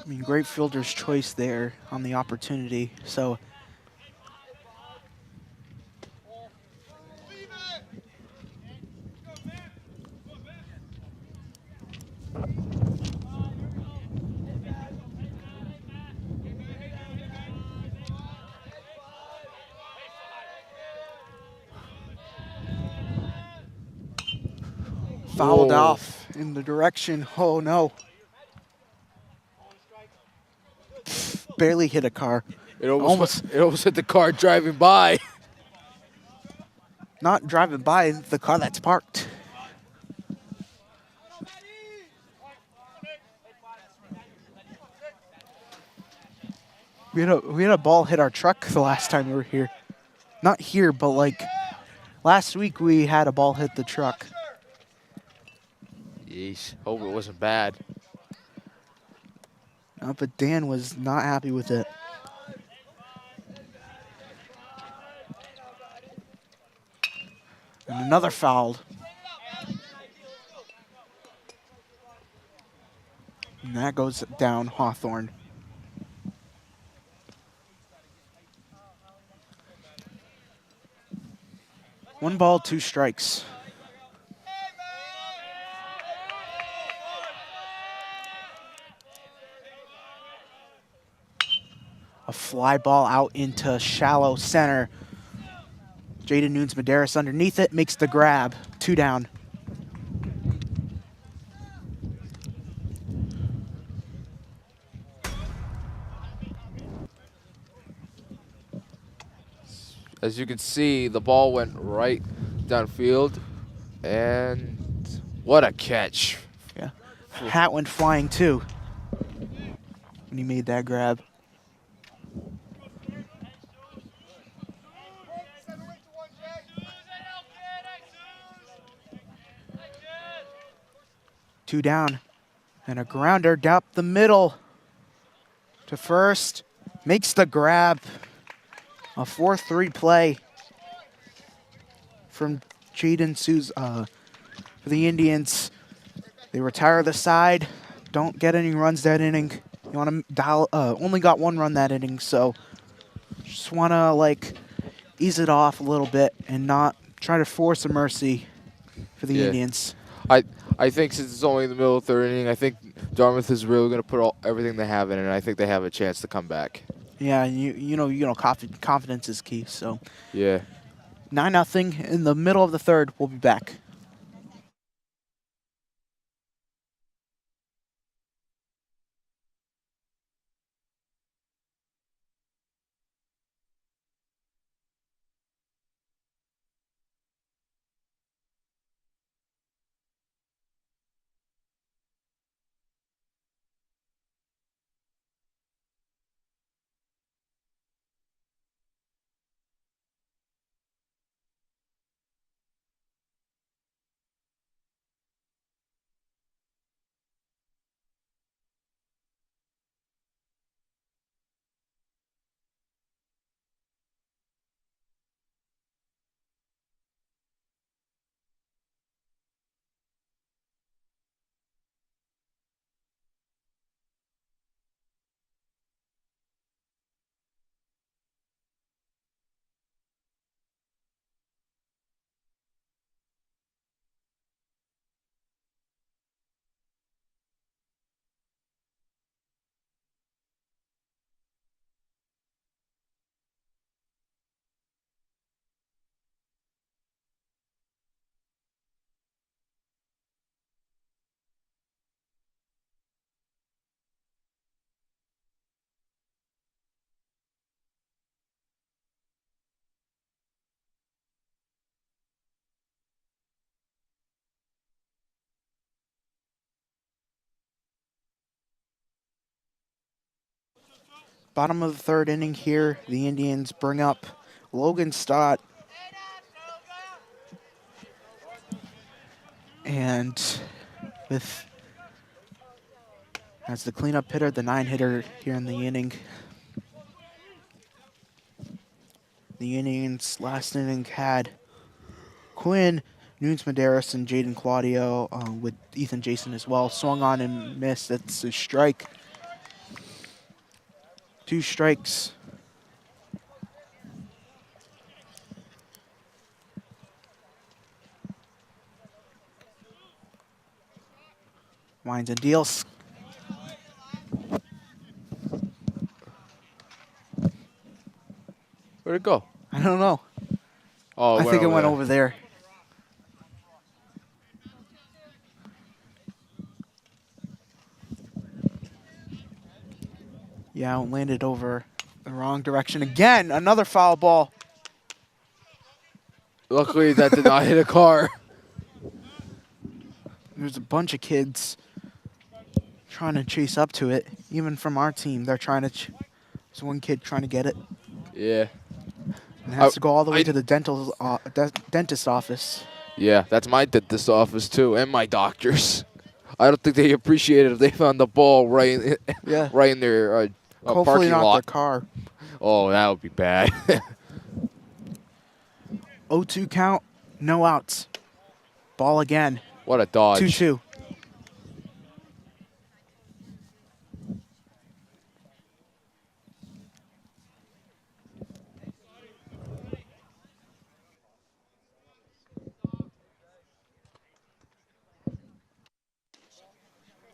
I mean, great fielder's choice there on the opportunity. So fouled Whoa. off in the direction. Oh no. Barely hit a car. It Almost almost hit the car driving by. not driving by the car that's parked. We had a ball hit our truck the last time we were here. Not here, but like last week we had a ball hit the truck. Yeesh. Hope it wasn't bad. But Dan was not happy with it. And another fouled. And that goes down Hawthorne. One ball, two strikes. A fly ball out into shallow center. Jaden Nunes-Medeiros underneath it, makes the grab. 2 down. As you can see, the ball went right downfield, and what a catch. Yeah. Hat went flying too when he made that grab. Two down. And a grounder down the middle to first. Makes the grab. A 4-3 play from Jaden Souza for the Indians. They retire the side. Don't get any runs that inning. You want to dial. Only got 1 run that inning, so just want to like ease it off a little bit and not try to force a mercy for the Indians. I think since it's only in the middle of the 3rd inning, I think Dartmouth is really going to put everything they have in it, and I think they have a chance to come back. Yeah, and you know, confidence is key. So Yeah. 9-0 in the middle of the 3rd. We'll be back. Bottom of the 3rd inning here. The Indians bring up Logan Stott. And with as the cleanup hitter, the 9-hitter here in the inning. The Indians last inning had Quinn, Nunes-Medeiros, and Jaden Claudio with Ethan Jason as well. Swung on and missed. That's a strike. 2 strikes. Winds and deals. Where'd it go? I don't know. Oh, I think it went there. over there. Yeah, it landed over the wrong direction again. Another foul ball. Luckily, that did not hit a car. There's a bunch of kids trying to chase up to it. Even from our team, they're trying to. There's one kid trying to get it. Yeah. And has to go all the way to the dentist office. Yeah, that's my dentist office too, and my doctor's. I don't think they appreciate it if they found the ball right in, Yeah. right in their Hopefully parking not lot. their car. Oh, that would be bad. 0-2 count, no outs. Ball again. What a dodge. 2-2.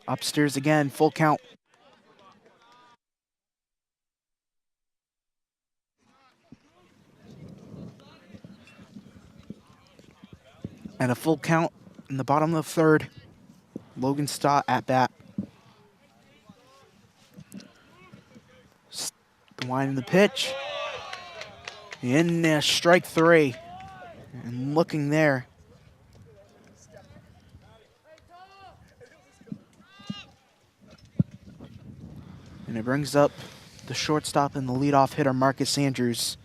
Upstairs again, full count. And a full count in the bottom of the third. Logan Stott at bat. The line in the pitch. In there, strike three. And looking there. And it brings up the shortstop and the leadoff hitter, Marcus Andrews.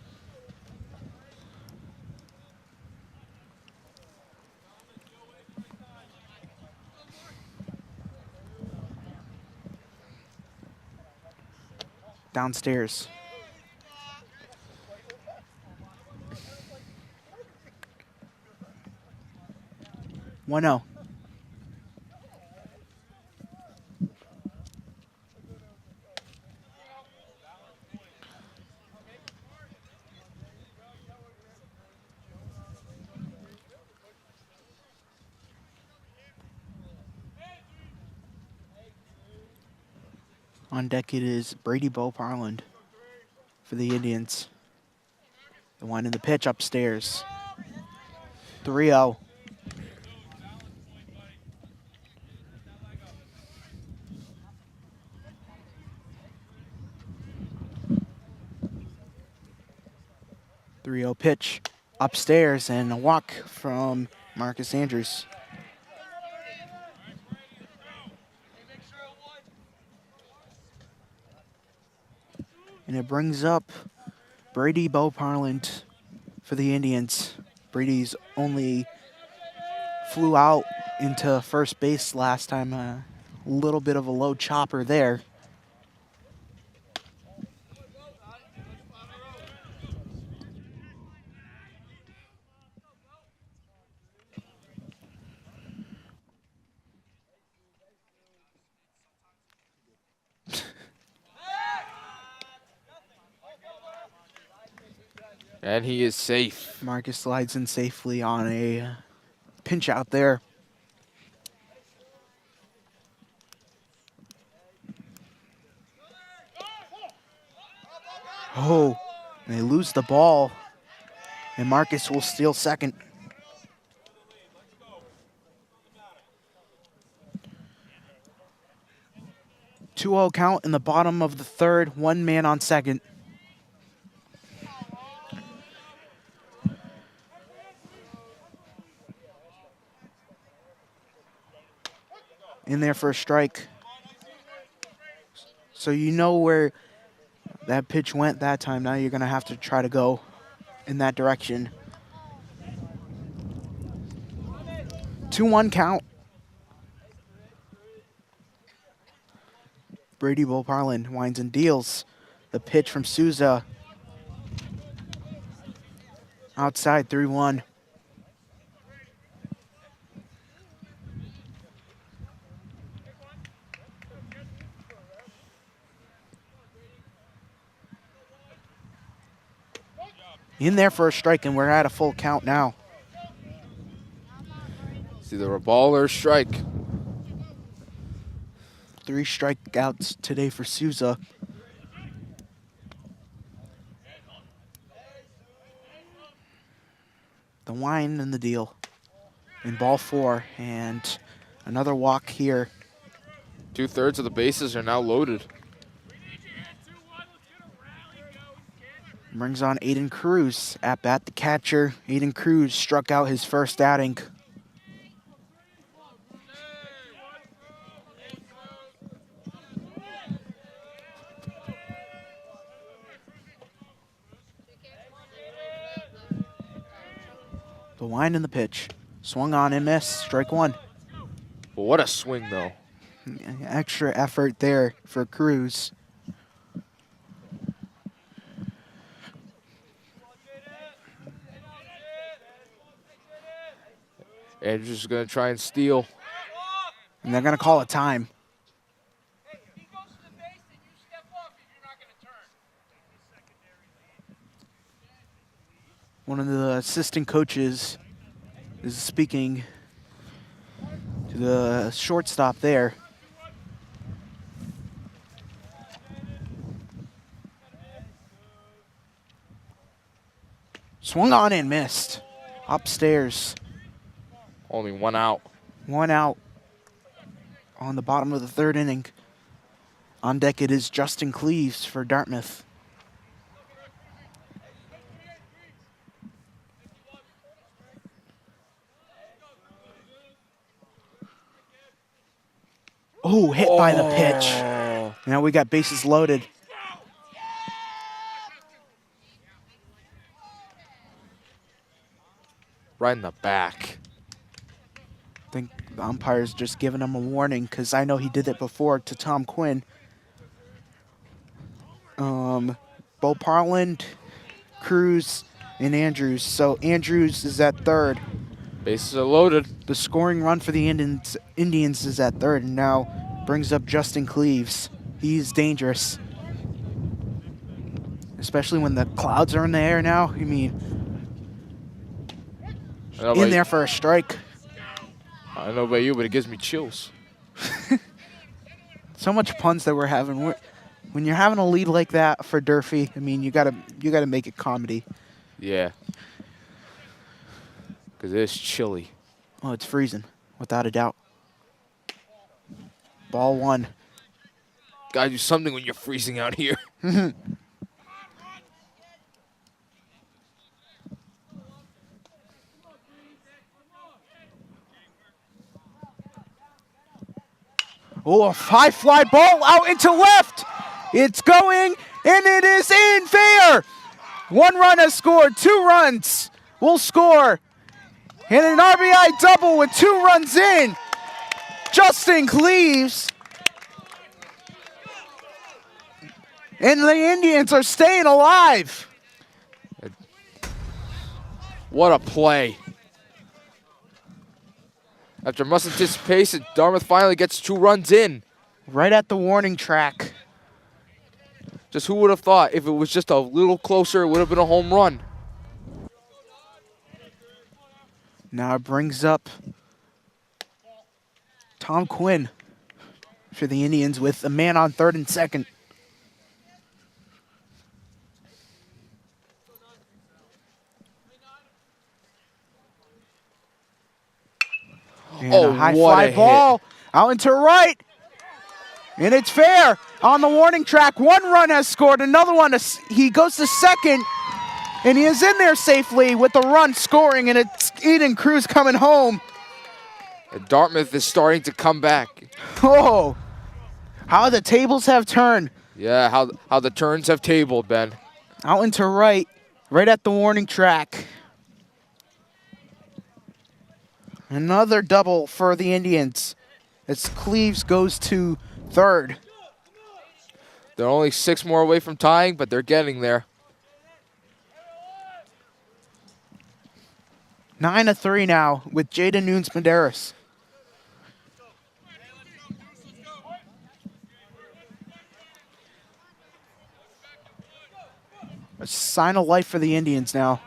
Downstairs. 1-0. On deck it is Brady Boparland for the Indians. The one in the pitch upstairs. 3-0. Pitch upstairs and a walk from Marcus Andrews. And it brings up Brady Boparland for the Indians. Brady's only flew out into first base last time. A little bit of a low chopper there. And he is safe. Marcus slides in safely on a pinch out there. Oh, and they lose the ball. And Marcus will steal second. 2-0 count in the bottom of the third. One man on second. In there for a strike. So you know where that pitch went that time. Now you're going to have to try to go in that direction. 2-1 count. Brady Boparland winds and deals. The pitch from Souza. Outside, 3-1. In there for a strike, and we're at a full count now. It's either a ball or a strike. 3 strikeouts today for Souza. The wine and the deal. In ball 4, and another walk here. 2/3 of the bases are now loaded. Brings on Aiden Cruz. At bat, the catcher. Aiden Cruz struck out his first outing. The wind and the pitch. Swung on and missed. Strike one. Well, what a swing, though. Extra effort there for Cruz. Andrews going to try and steal. And they're going to call a time. One of the assistant coaches is speaking to the shortstop there. Swung on and missed. Upstairs. Only one out. One out on the bottom of the third inning. On deck it is Justin Cleaves for Dartmouth. Oh, hit by the pitch. Now we got bases loaded. Right in the back. I think the umpire's just giving him a warning because I know he did it before to Tom Quinn. Bo Parland, Cruz, and Andrews. So Andrews is at third. Bases are loaded. The scoring run for the Indians is at third, and now brings up Justin Cleaves. He's dangerous. Especially when the clouds are in the air now. I mean, in there for a strike. I don't know about you, but it gives me chills. So much puns that we're having. When you're having a lead like that for Durfee, I mean, you gotta make it comedy. Yeah. Because it's chilly. Oh, it's freezing, without a doubt. Ball one. Gotta do something when you're freezing out here. Oh, a high fly ball out into left. It's going, and it is in fair. One run has scored, 2 runs will score. And an RBI double with 2 runs in. Justin Cleaves. And the Indians are staying alive. What a play. After much anticipation, Dartmouth finally gets 2 runs in. Right at the warning track. Just who would have thought if it was just a little closer, it would have been a home run. Now it brings up Tom Quinn for the Indians with a man on third and second. And a high fly ball out into right. And it's fair on the warning track. 1 run has scored. Another one, he goes to second. And he is in there safely with the run scoring. And it's Aiden Cruz coming home. And Dartmouth is starting to come back. Oh, how the tables have turned. Yeah, how the turns have tabled, Ben. Out into right at the warning track. Another double for the Indians as Cleaves goes to third. They're only 6 more away from tying, but they're getting there. 9-3 now with Jaden Nunes-Medeiros. A sign of life for the Indians now.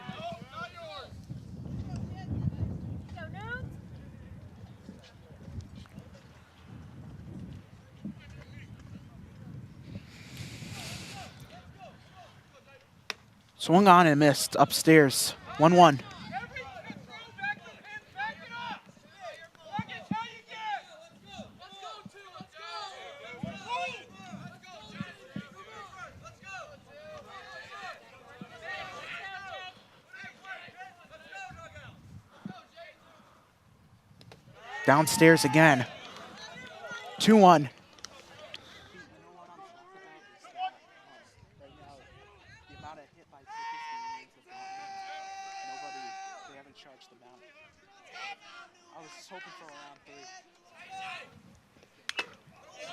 Swung on and missed upstairs. 1-1. Downstairs again. 2-1.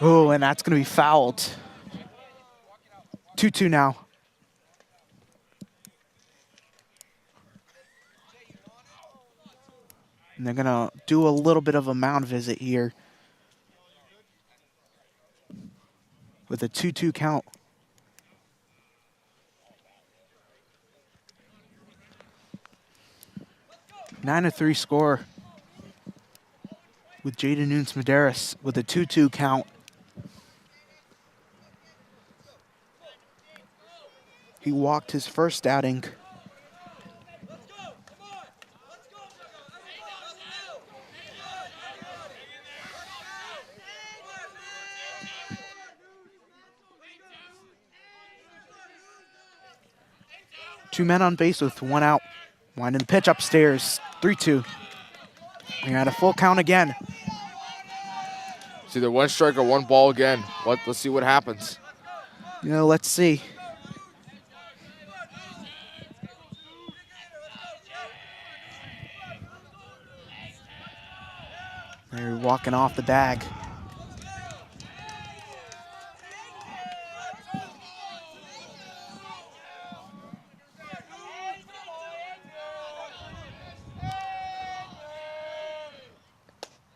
Oh, and that's going to be fouled. 2-2 now. And they're going to do a little bit of a mound visit here with a 2-2 count. Nine 9-3 score with Jaden Nunes-Medeiros with a 2-2 count. He walked his first outing. Two men on base with one out. Winding the pitch upstairs. 3-2. You're at a full count again. It's either one strike or one ball again. Let's see what happens. Let's see. They're walking off the bag.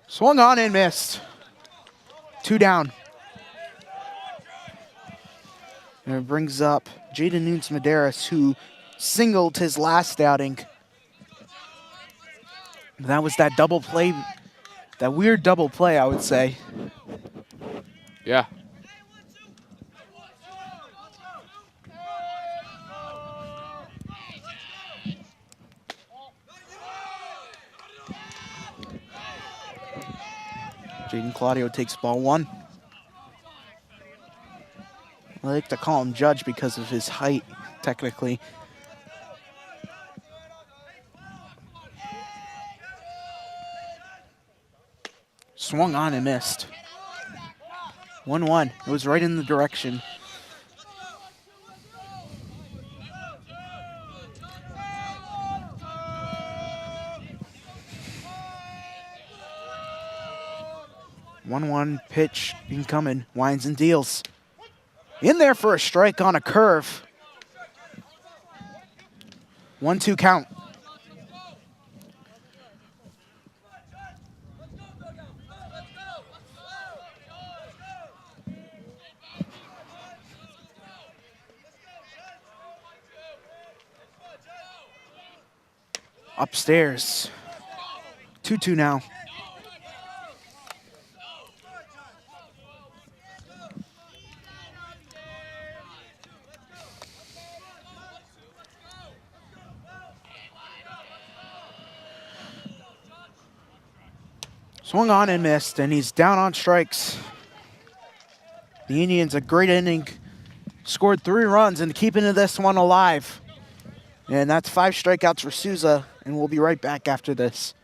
Swung on and missed. 2 down. And it brings up Jaden Nunes-Medeiros, who singled his last outing. That was that double play, that weird double play, I would say. Yeah. Jaden Claudio takes ball 1. I like to call him Judge because of his height, technically. Swung on and missed. 1-1. It was right in the direction. One pitch incoming. Winds and deals. In there for a strike on a curve. 1-2 count. Upstairs. 2-2 now. Swung on and missed, and he's down on strikes. The Indians, a great inning, scored 3 runs and keeping this one alive. And that's 5 strikeouts for Souza, and we'll be right back after this.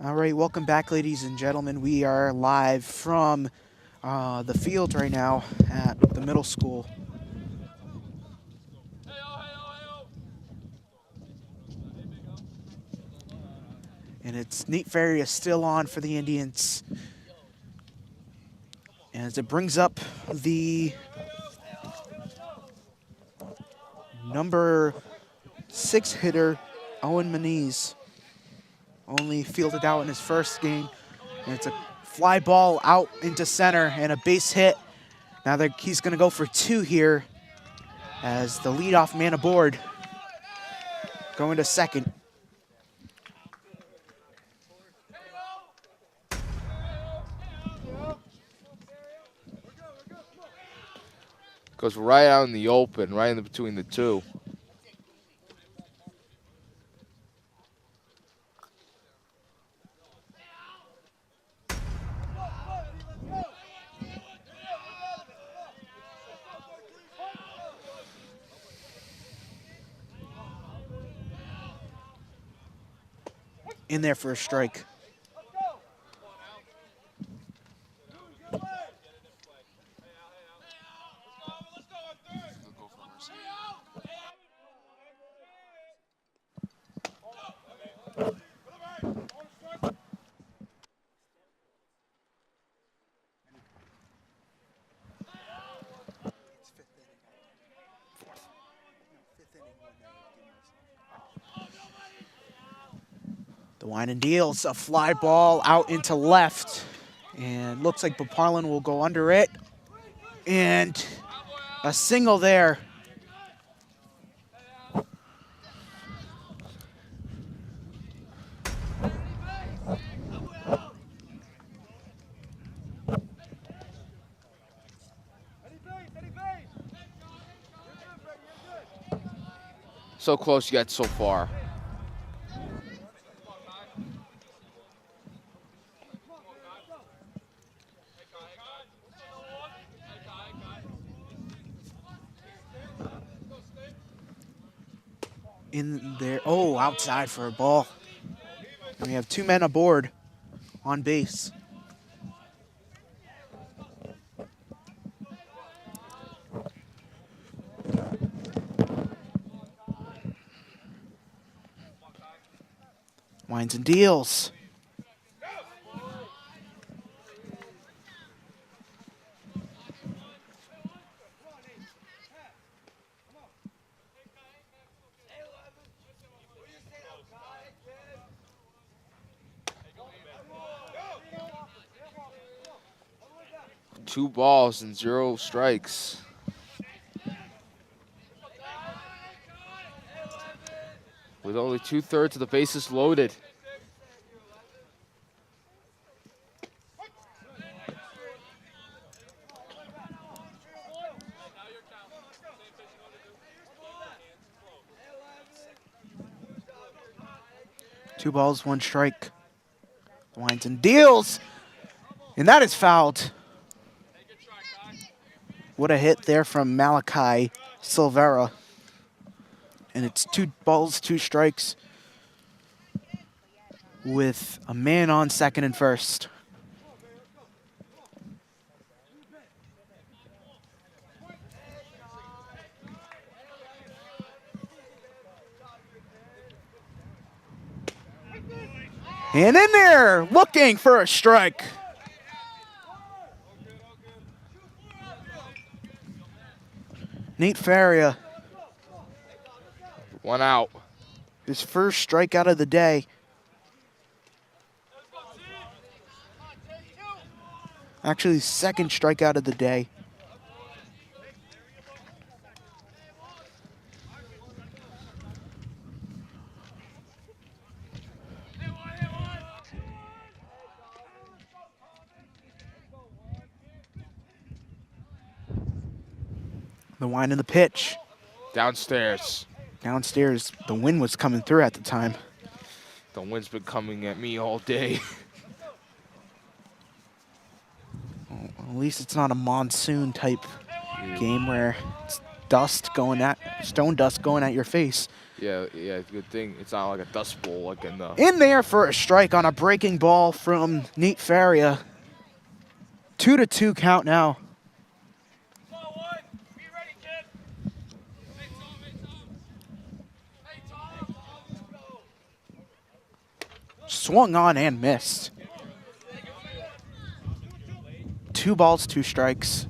All right, welcome back, ladies and gentlemen. We are live from the field right now at the middle school. And it's Nate Ferry is still on for the Indians. As it brings up the number 6 hitter, Owen Maniz. Only fielded out in his first game. And it's a fly ball out into center and a base hit. Now he's going to go for 2 here as the leadoff man aboard going to second. Goes right out in the open, right in between the two. In there for a strike. The wine and deals a fly ball out into left, and looks like Baparlin will go under it, and a single there. So close yet so far. In there, oh, outside for a ball. And we have 2 men aboard on base. Wines and deals. Two balls and 0 strikes. With only 2/3 of the bases loaded. Two balls, 1 strike. Wines and deals. And that is fouled. What a hit there from Malachi Silvera. And it's 2 balls, 2 strikes with a man on second and first. And in there, looking for a strike. Nate Faria. 1 out. His first strikeout of the day. Actually, second strikeout of the day. The wind and the pitch. Downstairs. Downstairs, the wind was coming through at the time. The wind's been coming at me all day. Well, at least it's not a monsoon type game where it's stone dust going at your face. Yeah, yeah, good thing it's not like a dust bowl like in the. In there for a strike on a breaking ball from Nate Faria. 2-2 count now. Swung on and missed. 2 balls, 2 strikes.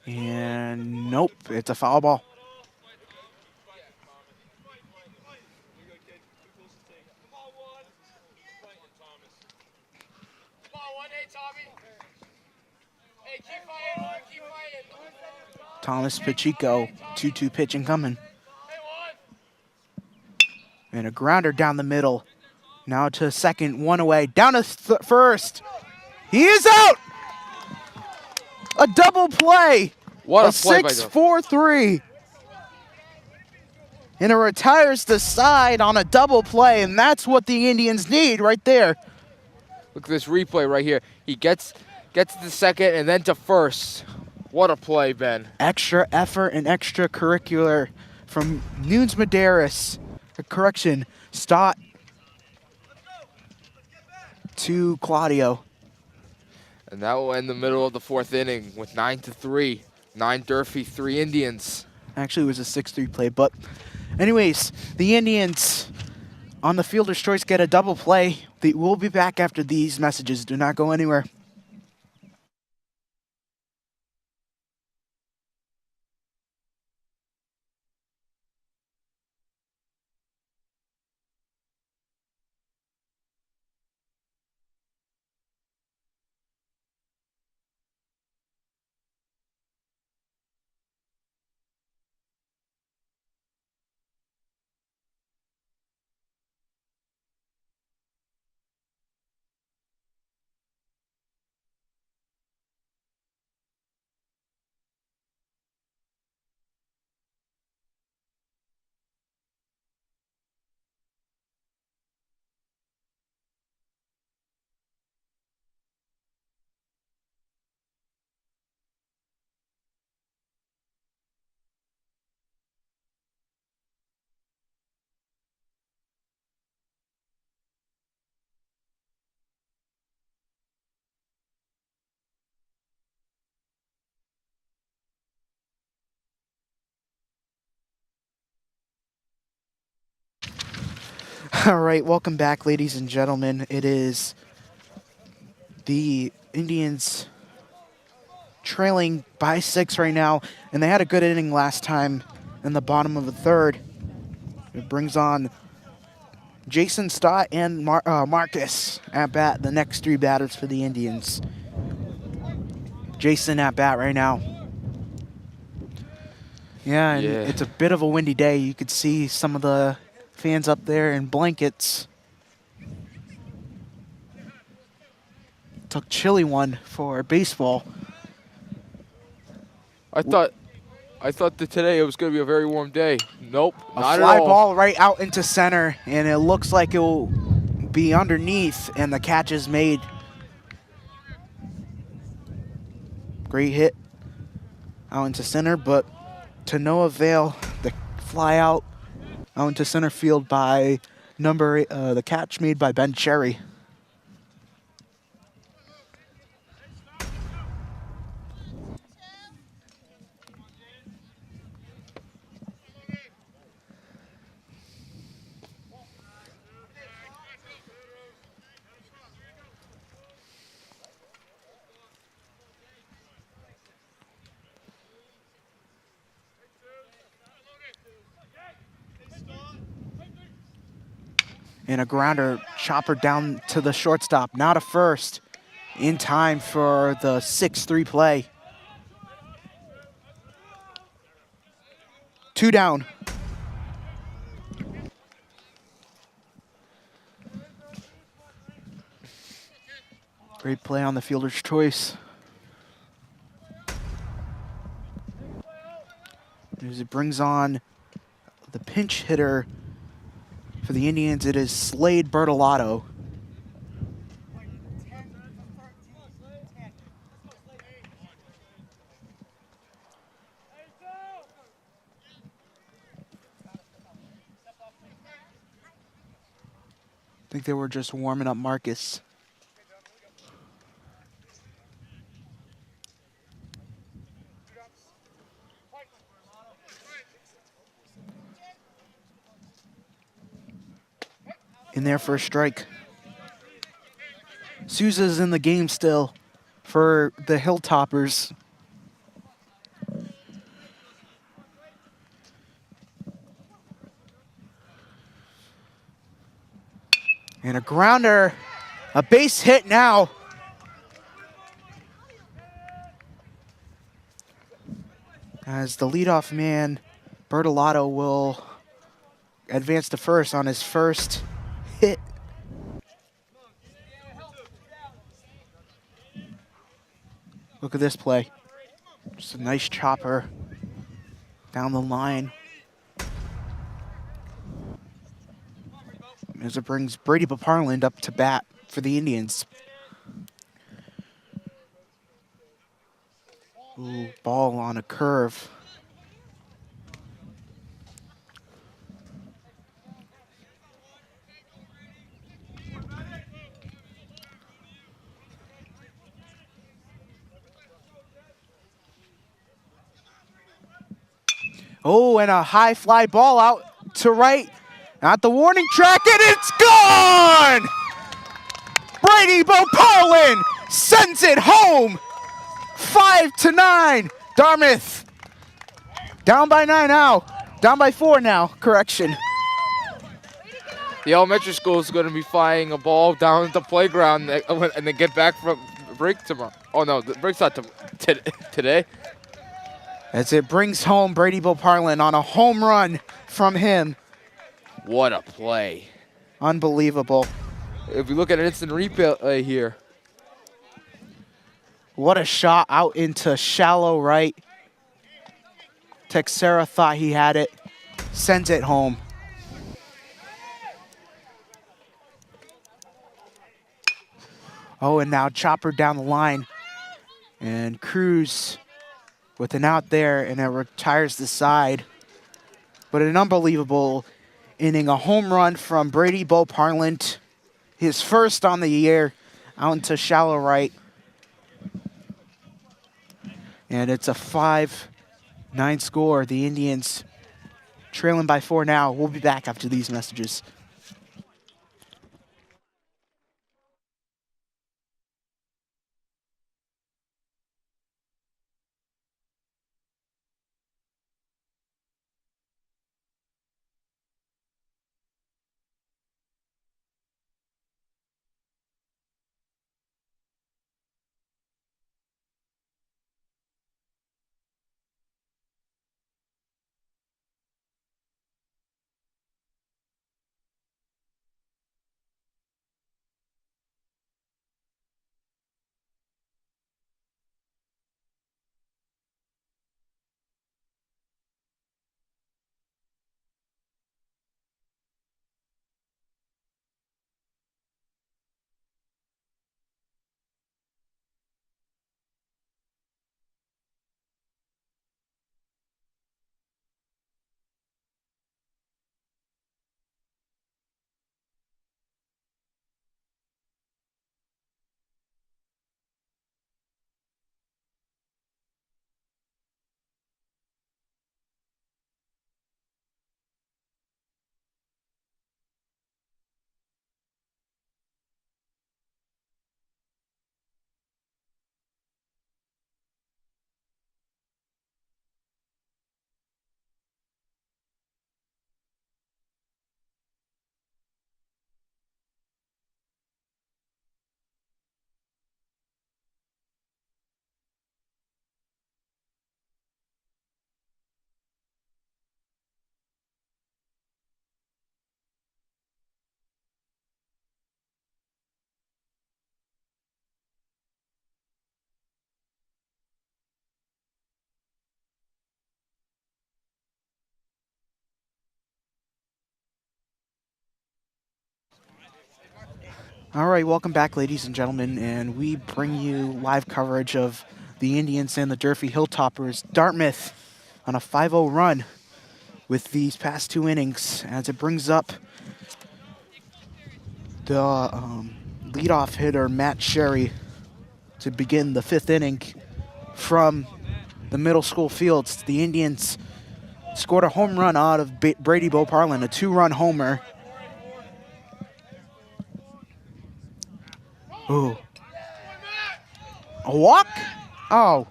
And nope, it's a foul ball. Thomas Pacheco, 2-2 pitching coming. And a grounder down the middle. Now to second, 1 away. Down to first. He is out! A double play. What a a play by 6-4-3. And it retires the side on a double play, and that's what the Indians need right there. Look at this replay right here. He gets to second and then to first. What a play, Ben. Extra effort and extracurricular from Nunes Medeiros. Correction, Stott to Claudio. And that will end the middle of the 4th inning with 9-3. 9 Durfee, 3 Indians. Actually, it was a 6-3 play, but anyways, the Indians on the fielder's choice get a double play. We'll be back after these messages. Do not go anywhere. All right, welcome back, ladies and gentlemen. It is the Indians trailing by 6 right now, and they had a good inning last time in the bottom of the 3rd. It brings on Jason Stott and Marcus at bat, the next 3 batters for the Indians. Jason at bat right now. Yeah, and it's a bit of a windy day. You could see some of the fans up there in blankets. It's a chilly one for baseball. I thought that today it was going to be a very warm day. Nope, not A fly at all. ball right out into center, and it looks like it will be underneath, and the catch is made. Great hit out into center, but to no avail. The fly out into center field by the catch made by Ben Cherry. And a grounder, chopper down to the shortstop, not a first, in time for the 6-3 play. 2 down. Great play on the fielder's choice. As it brings on the pinch hitter for the Indians, it is Slade Bertolato. think they were just warming up Marcus. In there for a strike. Souza's in the game still for the Hilltoppers. And a grounder, a base hit now. As the leadoff man, Bertolato, will advance to first on his first hit. Look at this play. Just a nice chopper down the line. As it brings Brady Beparland up to bat for the Indians. Ooh, ball on a curve. Oh, and a high fly ball out to right. At the warning track, and it's gone! Brady Beparland sends it home. 5-9. Dartmouth down by 9 now. Down by 4 now. Correction. The elementary school is going to be flying a ball down at the playground and then get back from break tomorrow. Oh, no, the break's not today. As it brings home Brady Beparland on a home run from him. What a play. Unbelievable. If we look at an instant replay here. What a shot out into shallow right. Texera thought he had it. Sends it home. Oh, and now chopper down the line. And Cruz with an out there, and it retires the side. But an unbelievable inning. A home run from Brady Beparland. His first on the year, out into shallow right. And it's a 5-9 score. The Indians trailing by 4 now. We'll be back after these messages. All right, welcome back, ladies and gentlemen, and we bring you live coverage of the Indians and the Durfee Hilltoppers. Dartmouth on a 5-0 run with these past 2 innings, as it brings up the leadoff hitter, Matt Sherry, to begin the 5th inning from the middle school fields. The Indians scored a home run out of Brady Beauparlin, a 2-run homer. Ooh. A walk? Oh.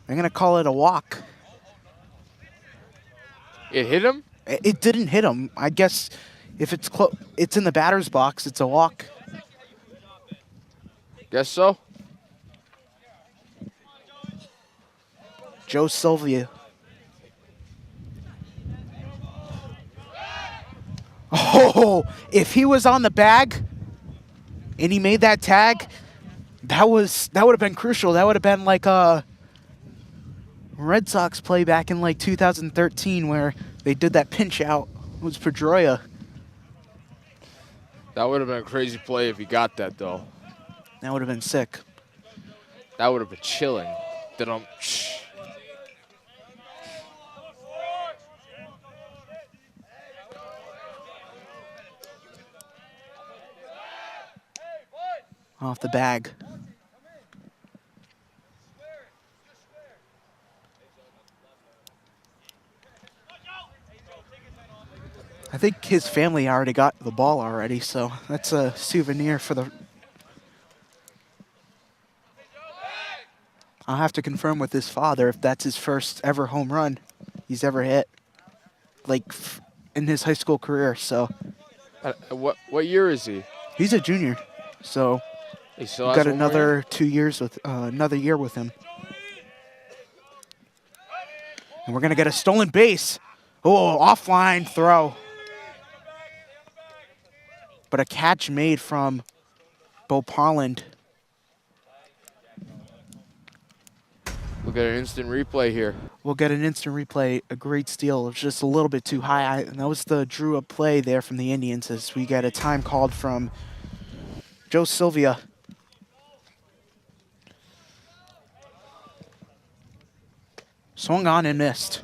I'm going to call it a walk. It hit him? It didn't hit him. I guess if it's in the batter's box, it's a walk. Guess so. Joe Sylvia. Oh, if he was on the bag and he made that tag, that would have been crucial. That would have been like a Red Sox play back in like 2013 where they did that pinch out. It was Pedroia. That would have been a crazy play if he got that, though. That would have been sick. That would have been chilling. Da-dum. Off the bag. I think his family already got the ball already, so that's a souvenir for the... I'll have to confirm with his father if that's his first ever home run he's ever hit, like in his high school career. So, what year is he? He's a junior, so He still we've has got one more another year? 2 years with another year with him. And we're gonna get a stolen base. Oh, offline throw. But a catch made from Beauparlin. We'll get an instant replay here. We'll get an instant replay. A great steal. It was just a little bit too high. And that was the drew up play there from the Indians as we get a time called from Joe Sylvia. Swung on and missed.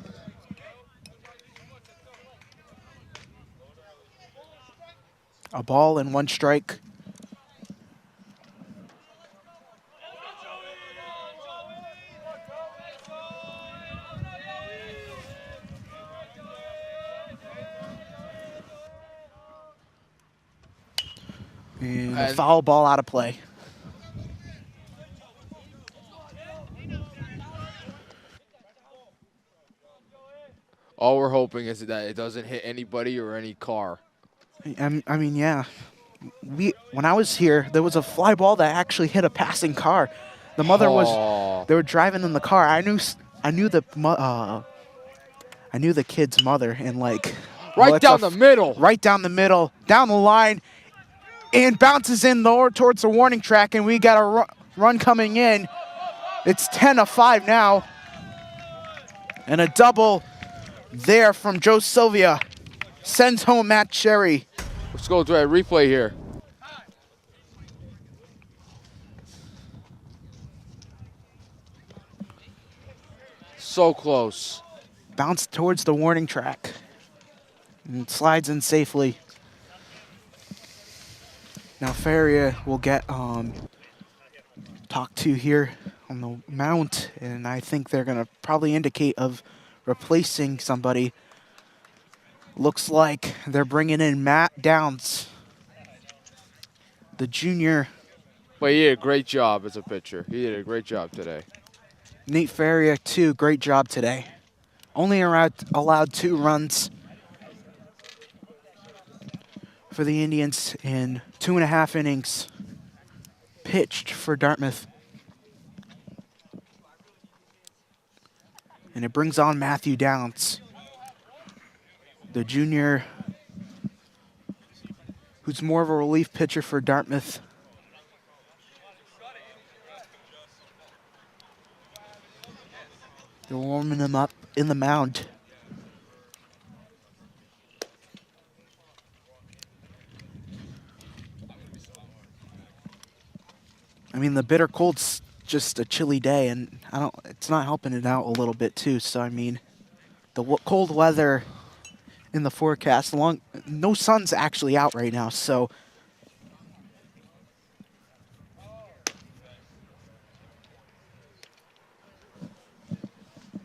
A ball and 1 strike. And a foul ball out of play. All we're hoping is that it doesn't hit anybody or any car. I mean, yeah. When I was here, there was a fly ball that actually hit a passing car. The mother was, they were driving in the car. I knew the kid's mother, and like right down the middle, down the line, and bounces in lower towards the warning track, and we got a run coming in. It's 10-5 now, and a double there from Joe Sylvia sends home Matt Sherry. Let's go to a replay here. So close. Bounced towards the warning track and slides in safely. Now Faria will get talked to here on the mount, and I think they're going to probably indicate of replacing somebody. Looks like they're bringing in Matt Downs, the junior. But he did a great job as a pitcher. He did a great job today. Nate Faria, too, great job today. Only allowed 2 runs for the Indians in 2.5 innings pitched for Dartmouth. And it brings on Matthew Downs, the junior, who's more of a relief pitcher for Dartmouth. They're warming him up in the mound. I mean, the bitter cold's just a chilly day, and it's not helping it out a little bit too. So I mean, the cold weather in the forecast, no sun's actually out right now, so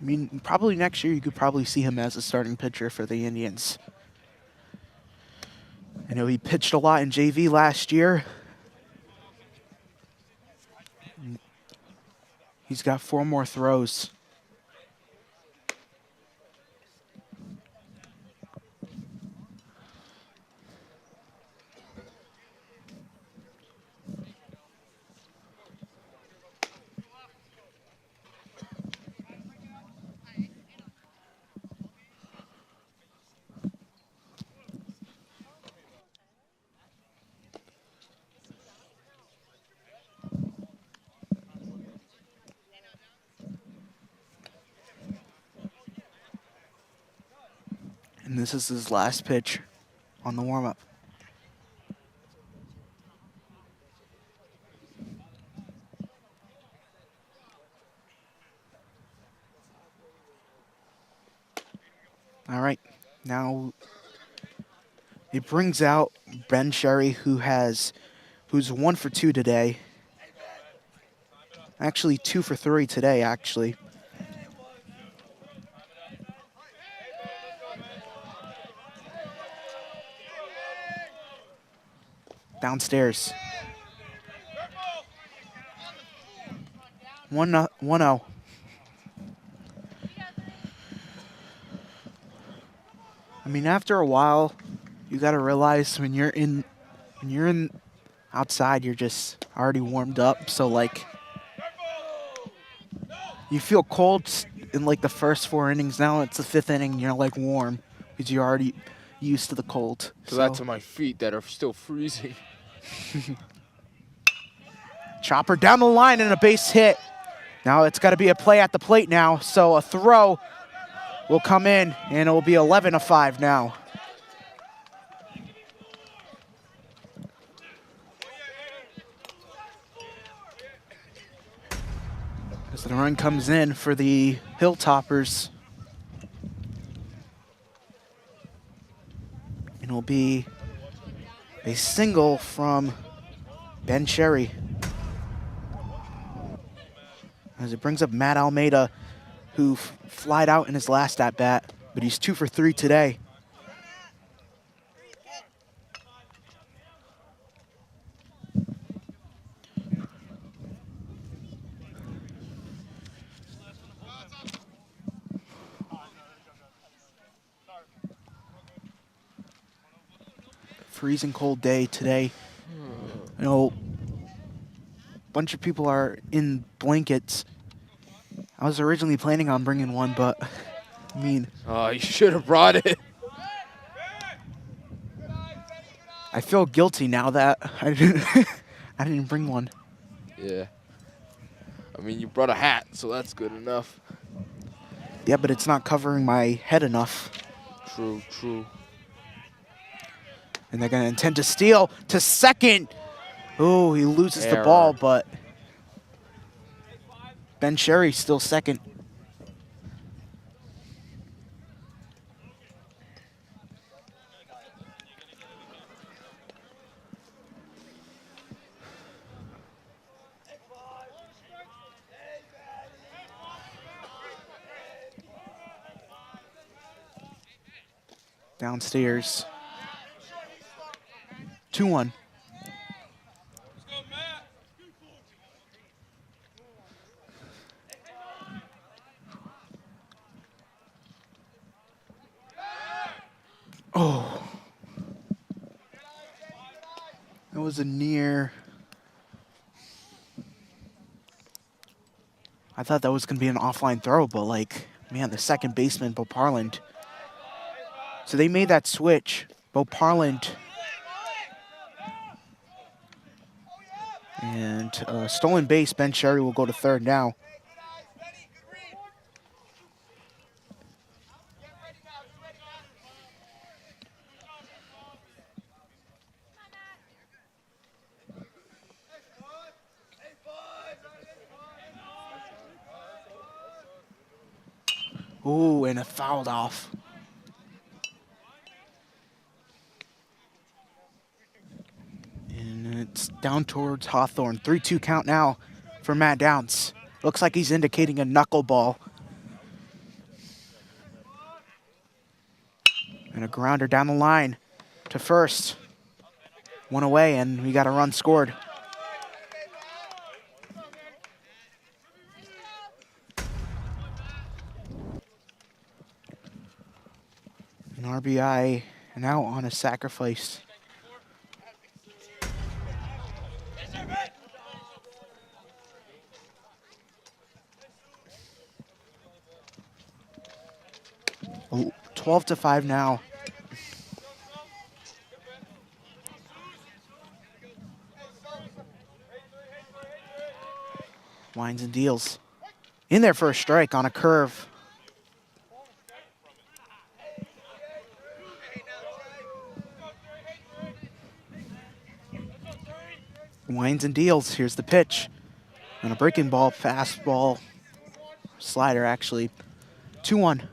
I mean, probably next year you could probably see him as a starting pitcher for the Indians. I know he pitched a lot in JV last year. He's got 4 more throws. And this is his last pitch on the warm-up. All right, now it brings out Ben Sherry, who's 1 for 2 today. Actually, 2 for 3 today, actually. Downstairs. 1-0. I mean, after a while, you got to realize when you're in outside, you're just already warmed up. So like, you feel cold in like the first 4 innings. Now it's the 5th inning, you're like warm because you're already used to the cold. So that's on my feet that are still freezing. Chopper down the line and a base hit. Now it's got to be a play at the plate now. So a throw will come in, and it will be 11-5 now. As the run comes in for the Hilltoppers. And it will be a single from Ben Sherry. As it brings up Matt Almeida, who flied out in his last at-bat, but he's 2 for 3 today. Freezing cold day today. You know, a bunch of people are in blankets. I was originally planning on bringing one, but I mean, Oh, you should have brought it. I feel guilty now that I didn't bring one. Yeah. I mean, you brought a hat, so that's good enough. Yeah, but it's not covering my head enough. True, true. And they're going to intend to steal to second. Oh, he loses the ball, but Ben Sherry still second. Downstairs. 2-1. Oh. That was a near. I thought that was going to be an offline throw, but like, man, the second baseman, Bo Parland. So they made that switch. Bo Parland. And stolen base, Ben Sherry will go to third now. Ooh, and it fouled off. And it's down towards Hawthorne. 3-2 count now for Matt Downs. Looks like he's indicating a knuckleball. And a grounder down the line to first. One away, and we got a run scored. An RBI now on a sacrifice. Oh, 12-5 now. Winds and deals. In there for a strike on a curve. Winds and deals. Here's the pitch. And a breaking ball, fastball, slider actually. 2-1.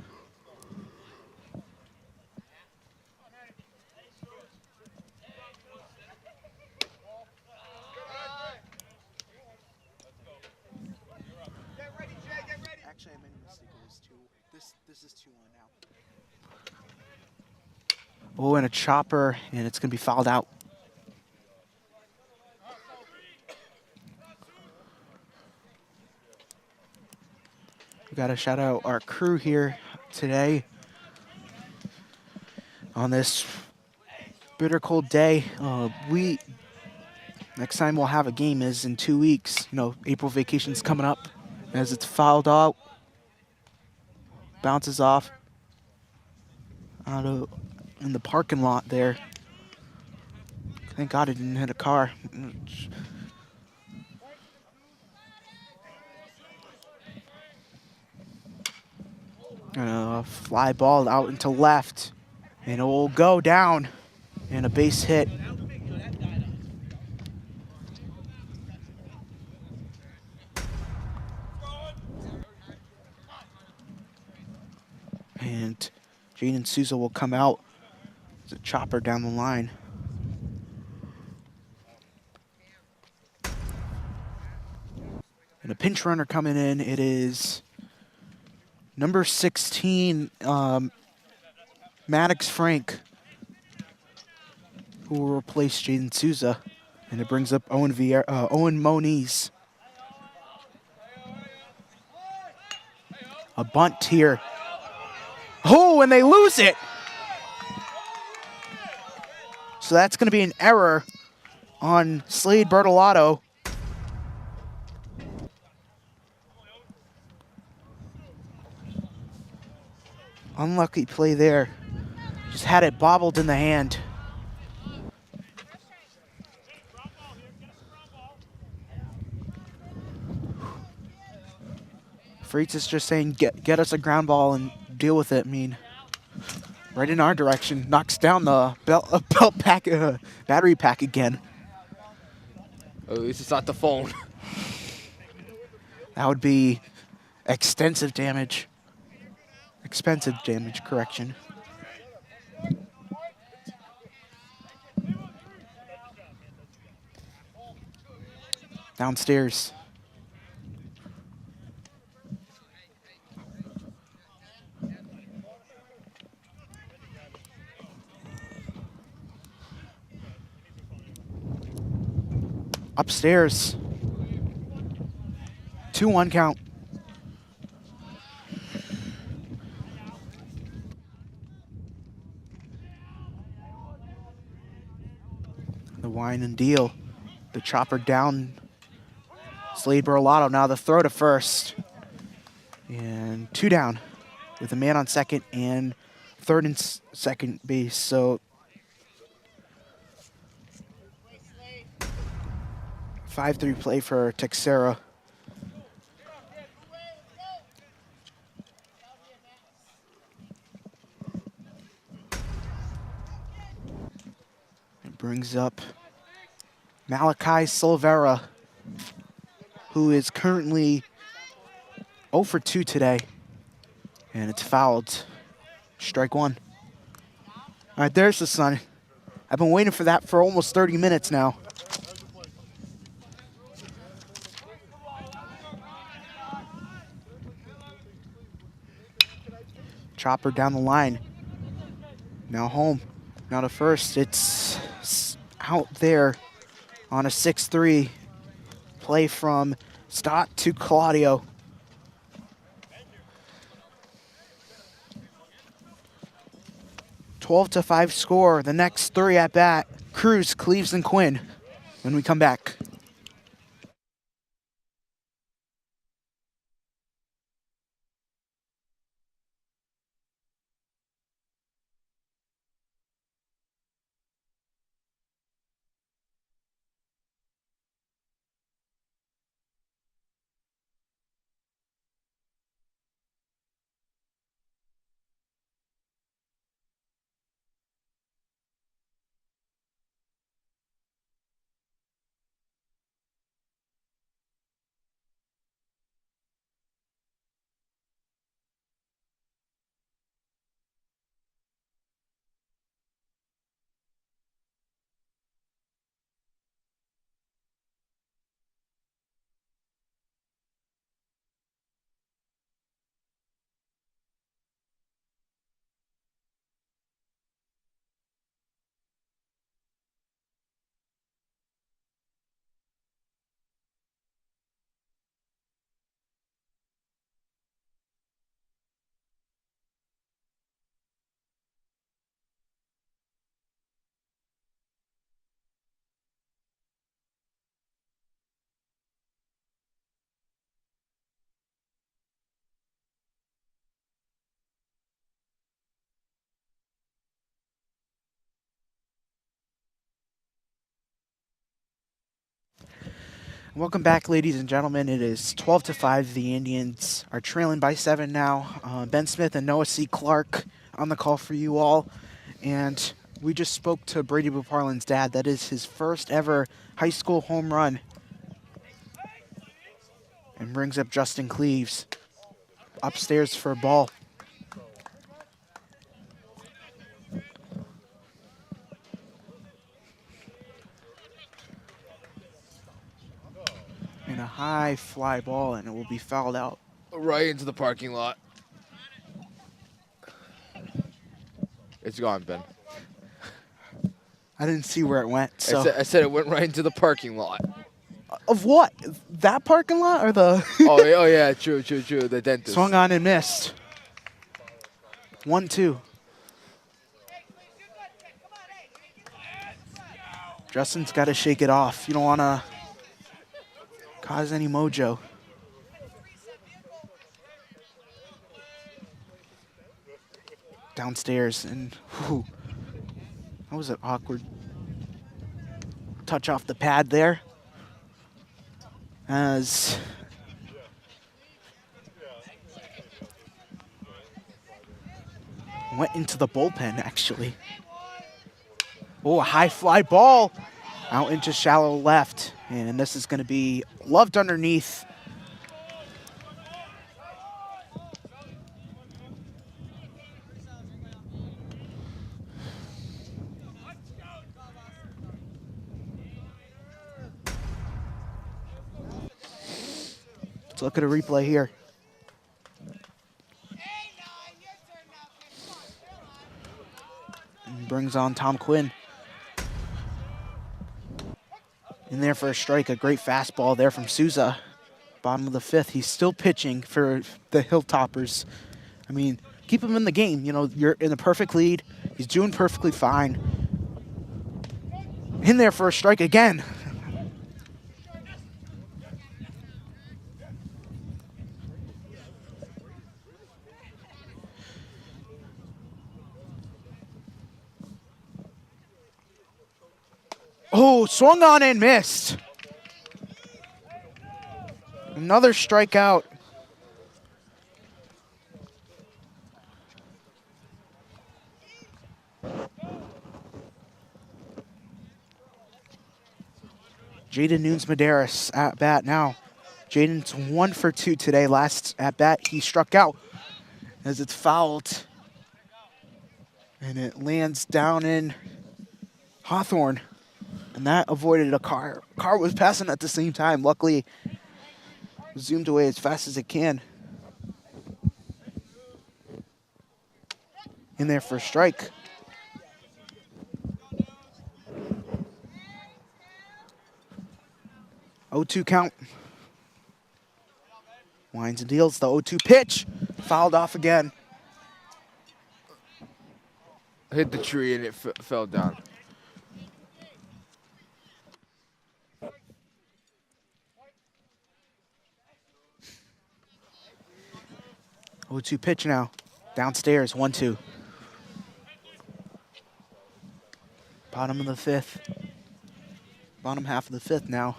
Actually, I made a mistake. It was 2. This is 2-1 now. Oh, and a chopper, and it's going to be fouled out. We got to shout out our crew here today on this bitter cold day. Next time we'll have a game is in 2 weeks. You know, April vacation's coming up. As it's fouled out, bounces off out of in the parking lot there. Thank God it didn't hit a car. And a fly ball out into left, and it will go down, and a base hit. And Jaden Souza will come out. There's a chopper down the line. And a pinch runner coming in. It is number 16, Maddox Frank, who will replace Jaden Souza. And it brings up Owen Moniz. A bunt here. Oh, and they lose it. So that's going to be an error on Slade Bertolato. Unlucky play there. Just had it bobbled in the hand. Freitas is just saying, get us a ground ball and deal with it. I mean, right in our direction. Knocks down the belt pack, battery pack again. At least it's not the phone. That would be extensive damage. Expensive damage, correction. Downstairs. Upstairs. 2-1 count. The wine and deal. The chopper down. Slade Bertolato now the throw to first. And 2 down with a man on second and third and second base. So 5-3 play for Texera. It brings up Malachi Silvera, who is currently 0 for 2 today. And it's fouled. Strike 1. All right, there's the sun. I've been waiting for that for almost 30 minutes now. Chopper down the line. Now home. Now to first. It's out there on a 6-3 play from Stott to Claudio. "12-5 score. The next three at bat. Cruz, Cleaves, and Quinn when we come back. Welcome back, ladies and gentlemen. It is 12-5. The Indians are trailing by 7 now. Ben Smith and Noah C. Clark on the call for you all. And we just spoke to Brady Buparlin's dad. That is his first ever high school home run. And brings up Justin Cleaves upstairs for a ball. And a high fly ball, and it will be fouled out. Right into the parking lot. It's gone, Ben. I didn't see where it went. So I said it went right into the parking lot. of what? That parking lot or the? Oh yeah, true. The dentist. Swung on and missed. 1-2. Justin's got to shake it off. You don't want to cause any mojo. Downstairs, and whew, that was an awkward touch off the pad there. As went into the bullpen, actually. Oh, a high fly ball out into shallow left. And this is going to be loved underneath. Let's look at a replay here. And brings on Tom Quinn. In there for a strike, a great fastball there from Souza. Bottom of the fifth, he's still pitching for the Hilltoppers. I mean, keep him in the game. You know, you're in a perfect lead. He's doing perfectly fine. In there for a strike again. Oh, swung on and missed. Another strikeout. Jaden Nunes-Medeiros at bat now. Jaden's 1 for 2 today. Last at bat, he struck out as it's fouled. And it lands down in Hawthorne. And that avoided a car. Car was passing at the same time. Luckily, zoomed away as fast as it can. In there for a strike. 0-2 count. Winds and deals the 0-2 pitch. Fouled off again. Hit the tree and it fell down. Oh, 2 pitch now. Downstairs, 1-2. Bottom of the fifth. Bottom half of the fifth now.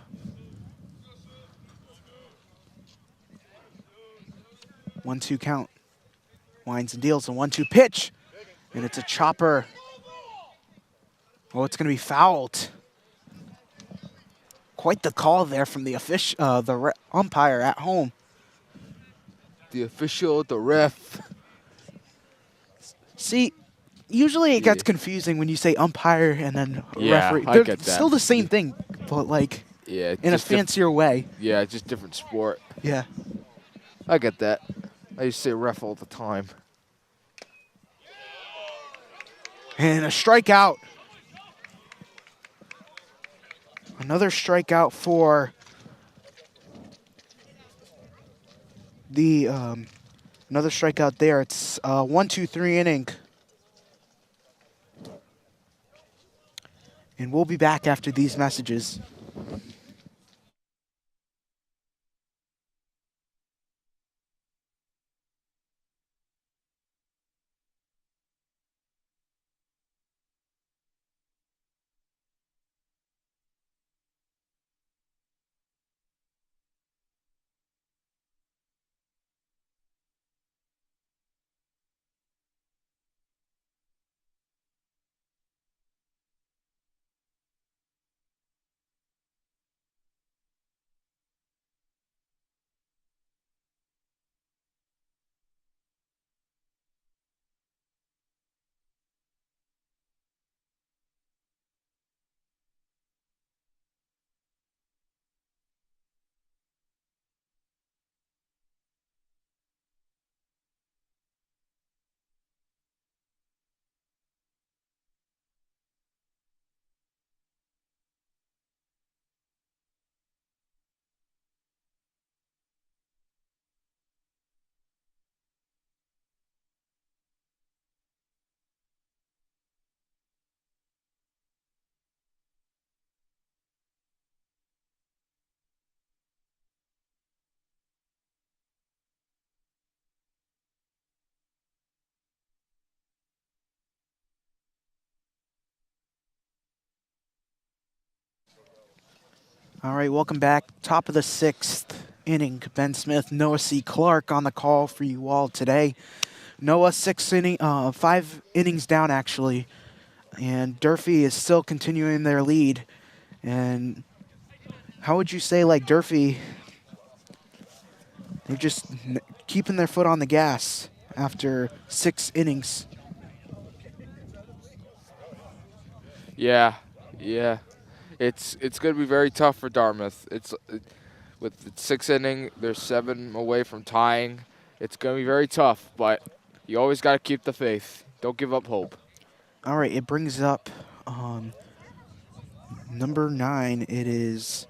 One-two count. Winds and deals a 1-2 pitch. And it's a chopper. Oh, it's going to be fouled. Quite the call there from the umpire at home. The official, the ref. See, usually it gets confusing when you say umpire and then referee. I They're get that. still the same thing, but like Yeah, in a fancier way. Yeah, just different sport. Yeah. I get that. I used to say ref all the time. And a strikeout. Another strikeout for the another strikeout there. It's 1-2-3 inning. And we'll be back after these messages. All right, welcome back. Top of the sixth inning. Ben Smith, Noah C. Clark on the call for you all today. Noah 5 innings down actually, and Durfee is still continuing their lead. And how would you say, like, Durfee, they're just keeping their foot on the gas after 6 innings? Yeah. It's going to be very tough for Dartmouth. With the 6th inning, they're 7 away from tying. It's going to be very tough, but you always got to keep the faith. Don't give up hope. All right, it brings up number 9. It is,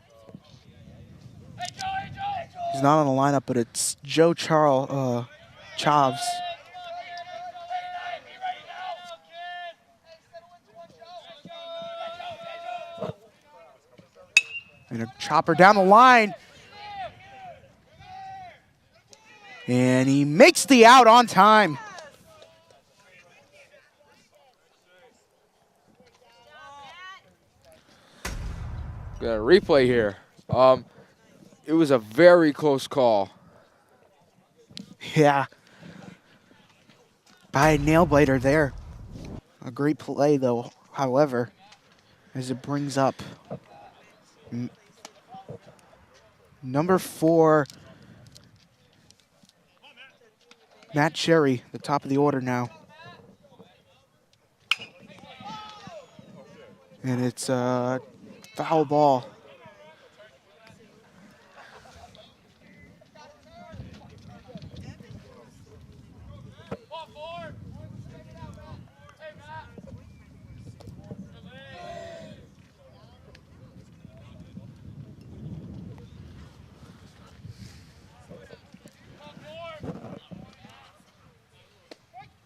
he's not on the lineup, but it's Joe Chavs. And a chopper down the line. And he makes the out on time. Got a replay here. It was a very close call. Yeah. By a nail biter there. A great play, though, however, as it brings up number 4, Matt Cherry, the top of the order now. And it's a foul ball.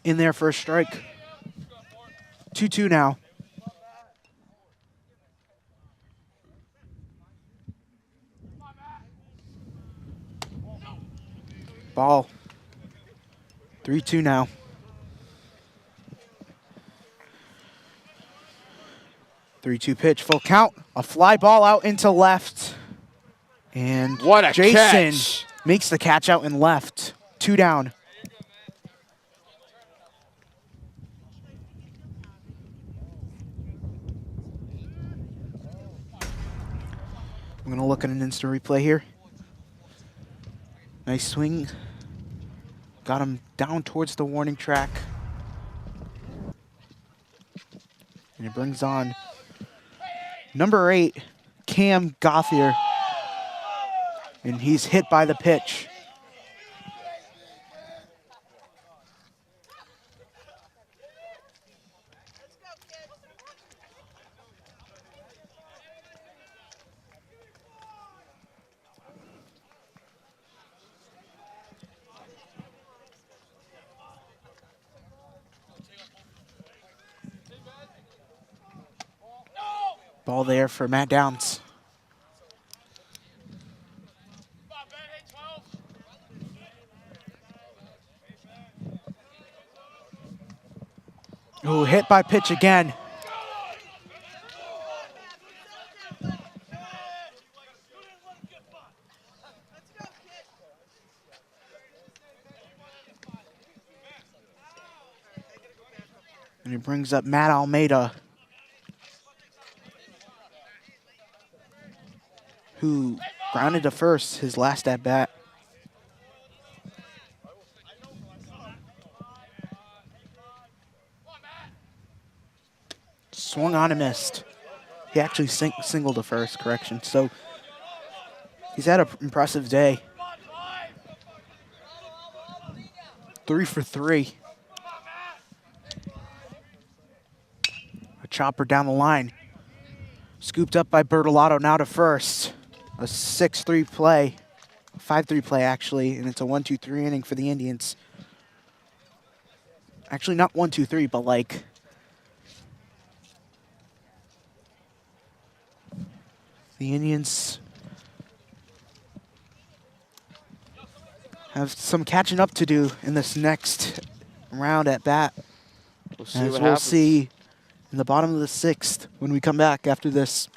in there for a strike. 2-2 now. Ball. 3-2 now. Three-two pitch, full count. A fly ball out into left. And What a Jason catch. makes the catch out in left. 2 down. I'm going to look at an instant replay here. Nice swing. Got him down towards the warning track. And it brings on number 8, Cam Gothier. And he's hit by the pitch. Ball there for Matt Downs. Oh, hit by pitch again. And it brings up Matt Almeida, who grounded to first his last at bat. Swung on and missed. He actually singled to first, correction. So he's had an impressive day. 3 for 3. A chopper down the line. Scooped up by Bertolotto, now to first. A 6-3 play, 5-3 play actually, and it's a 1-2-3 inning for the Indians. Actually not 1-2-3, but like the Indians have some catching up to do in this next round at bat. We'll see in the bottom of the 6th when we come back after this.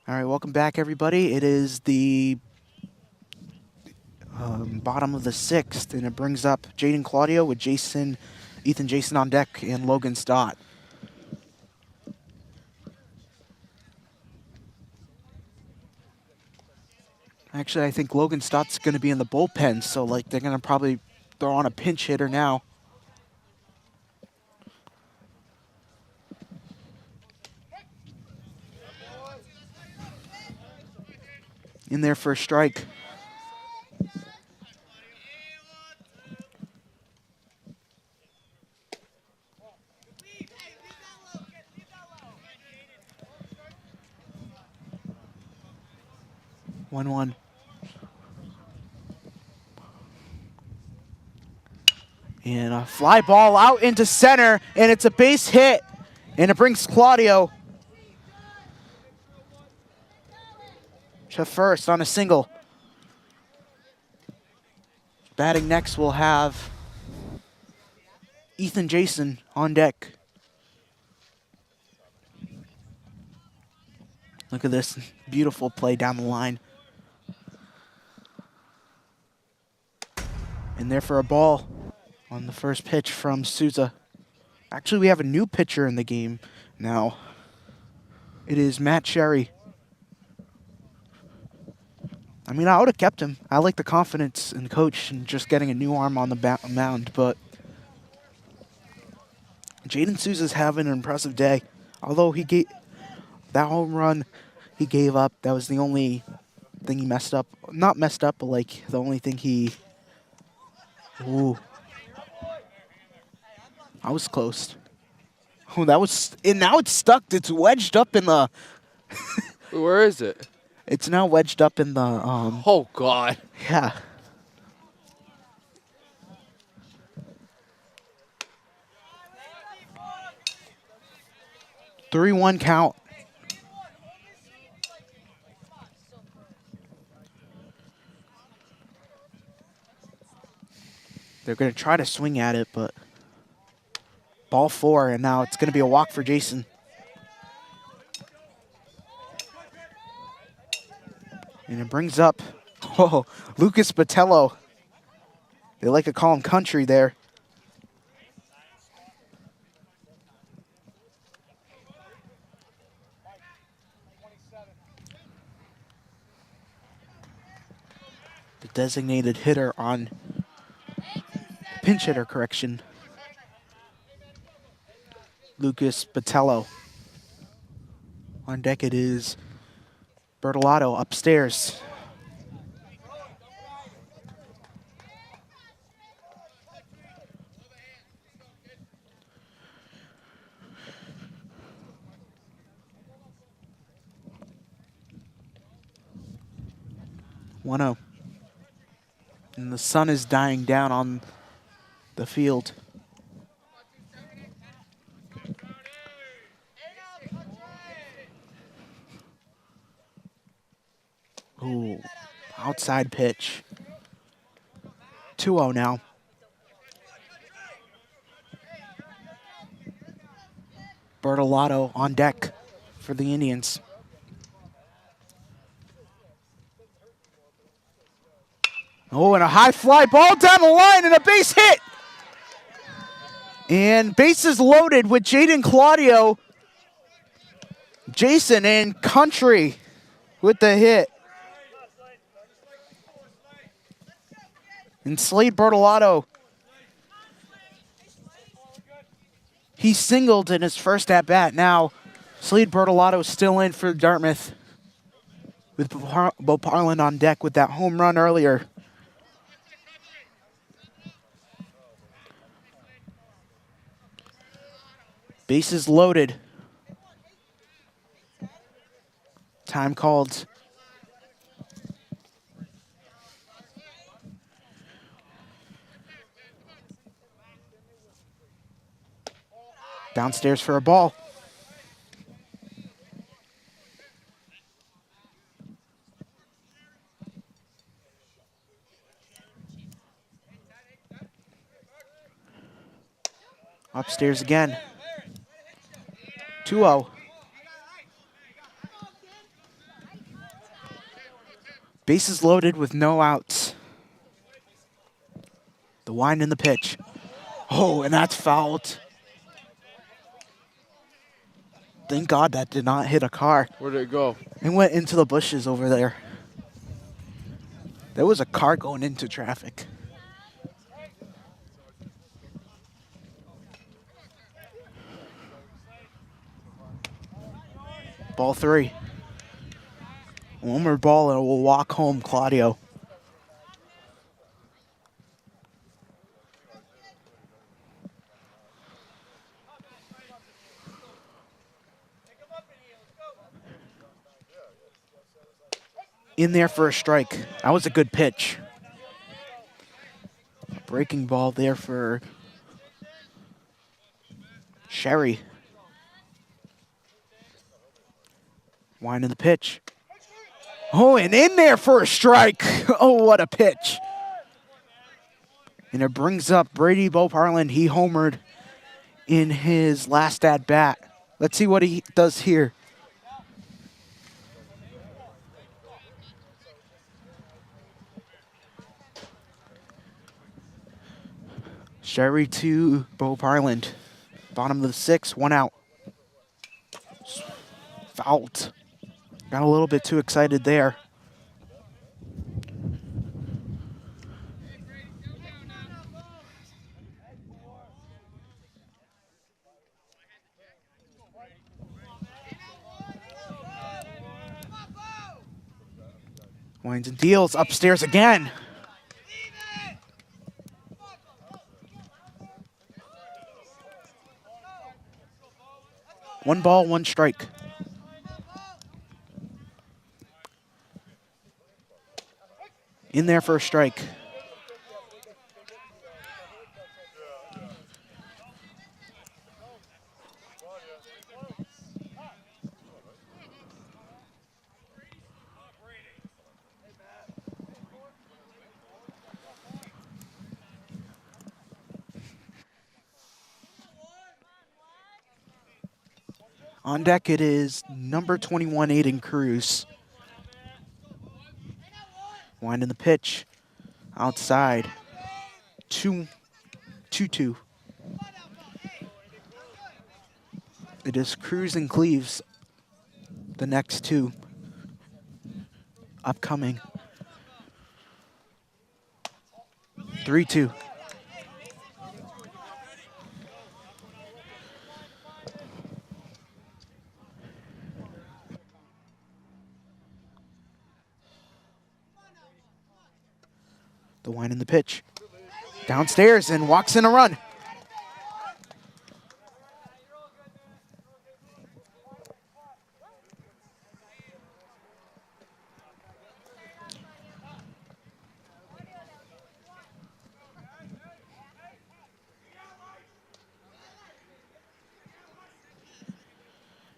All right, welcome back, everybody. It is the bottom of the 6th, and it brings up Jaden Claudio with Ethan Jason on deck, and Logan Stott. Actually, I think Logan Stott's going to be in the bullpen, so like they're going to probably throw on a pinch hitter now. in there for a strike. One. And a fly ball out into center, and it's a base hit, and it brings Claudio to first on a single. Batting next, we'll have Ethan Jason on deck. Look at this beautiful play down the line. And there for a ball on the first pitch from Souza. Actually, we have a new pitcher in the game now. It is Matt Sherry. I mean, I would have kept him. I like the confidence in the coach and just getting a new arm on the mound, but Jaden Souza's having an impressive day. Although he gave that home run he gave up, that was the only thing he messed up. Not messed up, but like the only thing he... Ooh. I was close. Oh, that was... And now it's stuck. It's wedged up in the... Where is it? It's now wedged up in the... Oh, God. Yeah. Three-one count. They're going to try to swing at it, but ball four, and now it's going to be a walk for Jason. And it brings up, Lucas Botello. They like to call him Country there. The designated hitter on pinch hitter correction. Lucas Botello. On deck it is Bertolato upstairs. One-oh. And the sun is dying down on the field. Ooh, outside pitch. 2-0 now. Bertolato on deck for the Indians. Oh, and a high fly ball down the line and a base hit. And bases loaded with Jaden Claudio. Jason and Country with the hit. And Slade Bertolato. He singled in his first at-bat. Now, Slade Bertolato still in for Dartmouth with Bo Parlin on deck with that home run earlier. Bases loaded. Time called. Downstairs for a ball. Upstairs again. 2-0. Bases loaded with no outs. The wind and the pitch. Oh, and that's fouled. Thank God that did not hit a car. Where did it go? It went into the bushes over there. There was a car going into traffic. Ball three. One more ball and we'll walk home, Claudio. In there for a strike. That was a good pitch. Breaking ball there for Sherry. Winding the pitch. Oh, and in there for a strike. Oh, what a pitch. And it brings up Brady Boparland. He homered in his last at bat. Let's see what he does here. Sherry to Boparland. Bottom of the sixth, 1 out. Fouled. Got a little bit too excited there. Winds and deals upstairs again. One ball, one strike. In there for a strike. On deck it is number 21, Aiden Cruz. Winding the pitch. Outside. 2-2. It is Cruz and Cleves. The next two. Upcoming. 3-2. The wind in the pitch. Downstairs and walks in a run.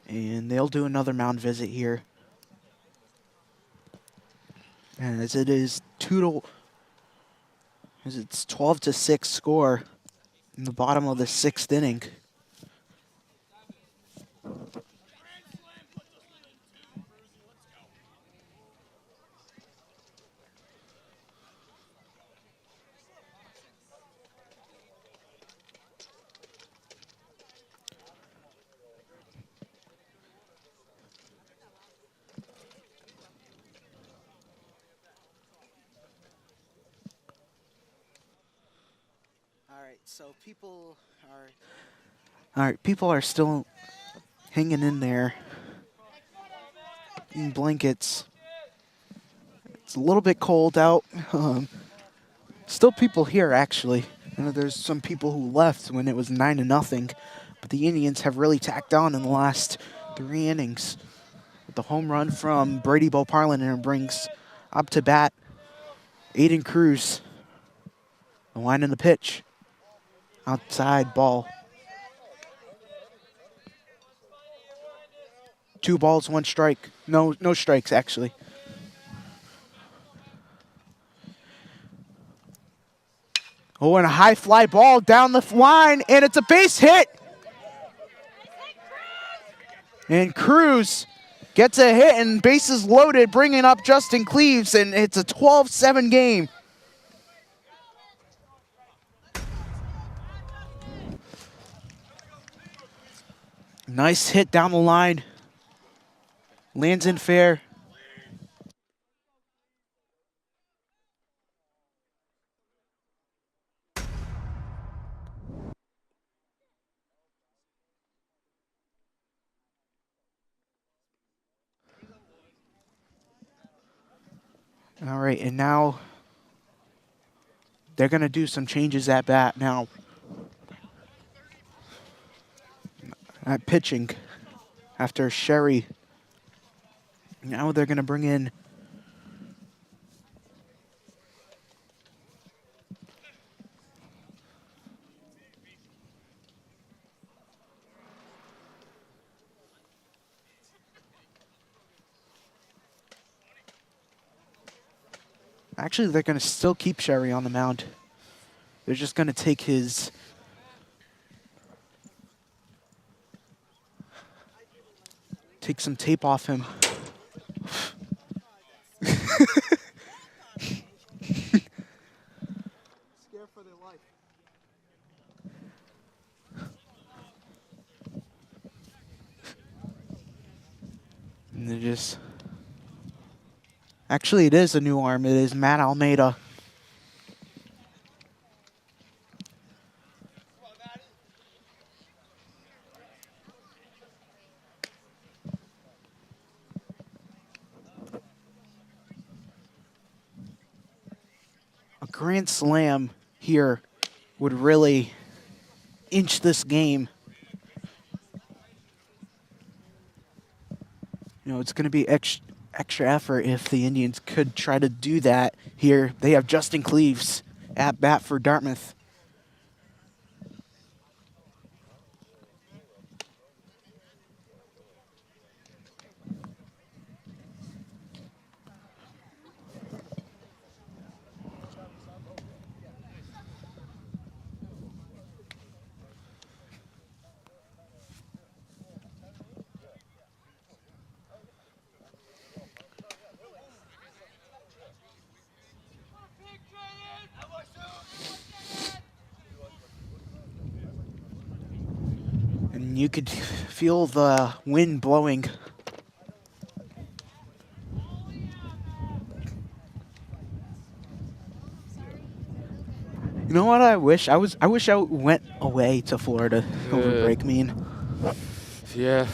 And they'll do another mound visit here. And as it is it's 12-6 score in the bottom of the sixth inning. People are still hanging in there in blankets. It's a little bit cold out. Still people here, actually. You know, there's some people who left when it was 9-0, but the Indians have really tacked on in the last 3 innings. With the home run from Brady Boparland, and it brings up to bat Aiden Cruz. The line in the pitch. Outside ball. 2 balls, 1 strike. No strikes, actually. Oh, and a high fly ball down the line, and it's a base hit. And Cruz gets a hit, and bases loaded, bringing up Justin Cleves, and it's a 12-7 game. Nice hit down the line. Lands in fair. All right, and now they're going to do some changes at bat now. At pitching after Sherry. Now they're going to bring in actually, they're going to still keep Sherry on the mound. They're just going to take some tape off him. And they're just... Actually, it is a new arm. It is Matt Almeida. A grand slam here would really inch this game. You know, it's going to be extra effort if the Indians could try to do that here. They have Justin Cleaves at bat for Dartmouth. And you could feel the wind blowing. You know what I wish? I wish I went away to Florida over break. Yeah.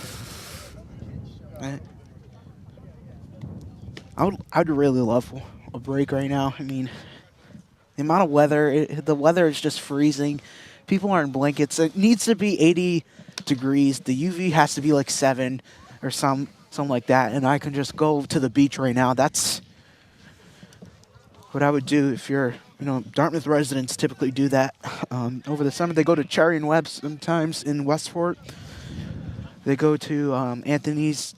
I'd really love a break right now. I mean, the amount of weather, the weather is just freezing. People are in blankets. It needs to be 80 degrees. The UV has to be like 7 or something like that, and I can just go to the beach right now. That's what I would do if you're, Dartmouth residents typically do that. Over the summer, they go to Cherry and Webb sometimes in Westport. They go to Anthony's.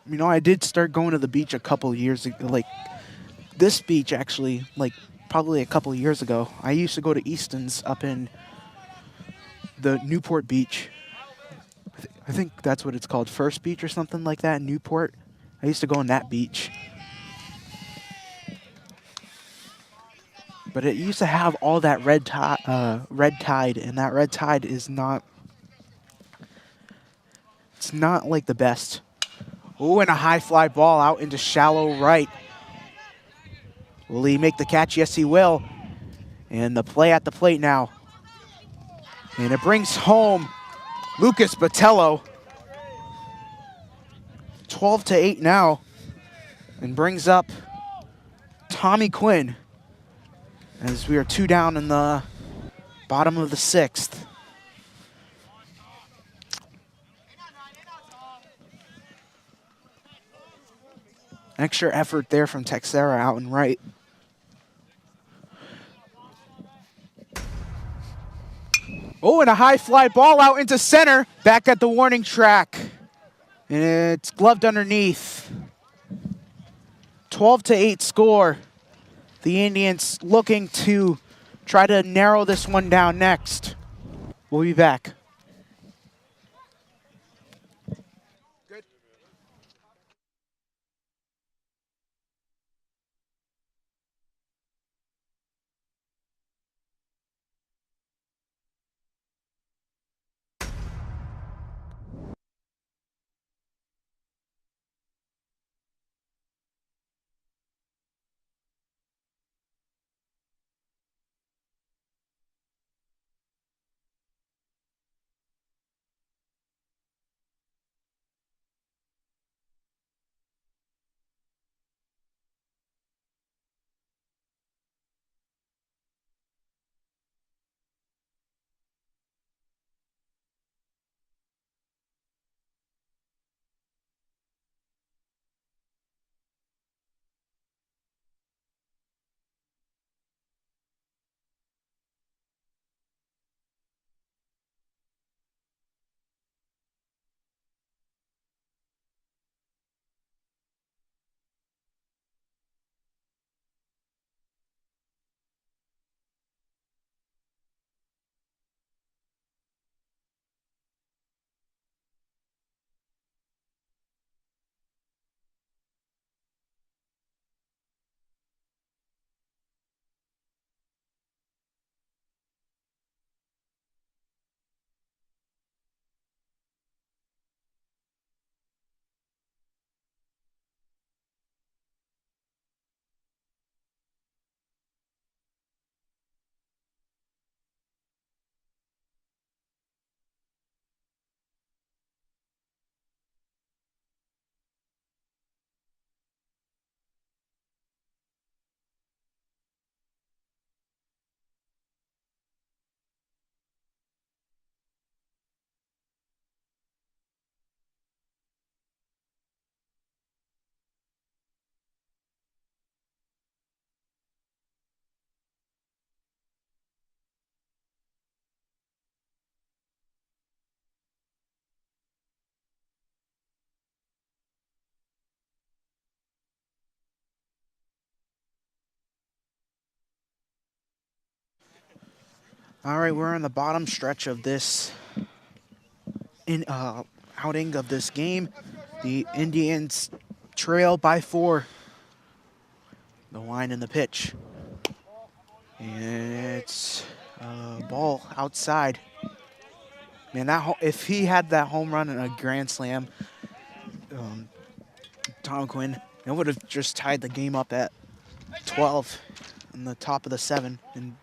You know, I did start going to the beach a couple years ago, like this beach actually, like probably a couple years ago. I used to go to Easton's up in the Newport Beach. I think that's what it's called, First Beach or something like that in Newport. I used to go on that beach. But it used to have all that red tide, and that red tide is not, it's not like the best. Oh, and a high fly ball out into shallow right. Will he make the catch? Yes, he will. And the play at the plate now. And it brings home Lucas Botello. 12-8 now. And brings up Tommy Quinn as we are 2 down in the bottom of the 6th. Extra effort there from Texera out and right. Oh, and a high fly ball out into center. Back at the warning track. And it's gloved underneath. 12-8 score. The Indians looking to try to narrow this one down next. We'll be back. All right, we're on the bottom stretch of this outing of this game. The Indians trail by 4. The line and the pitch. And it's a ball outside. Man, if he had that home run and a grand slam, Tom Quinn, it would have just tied the game up at 12 in the top of the 7. And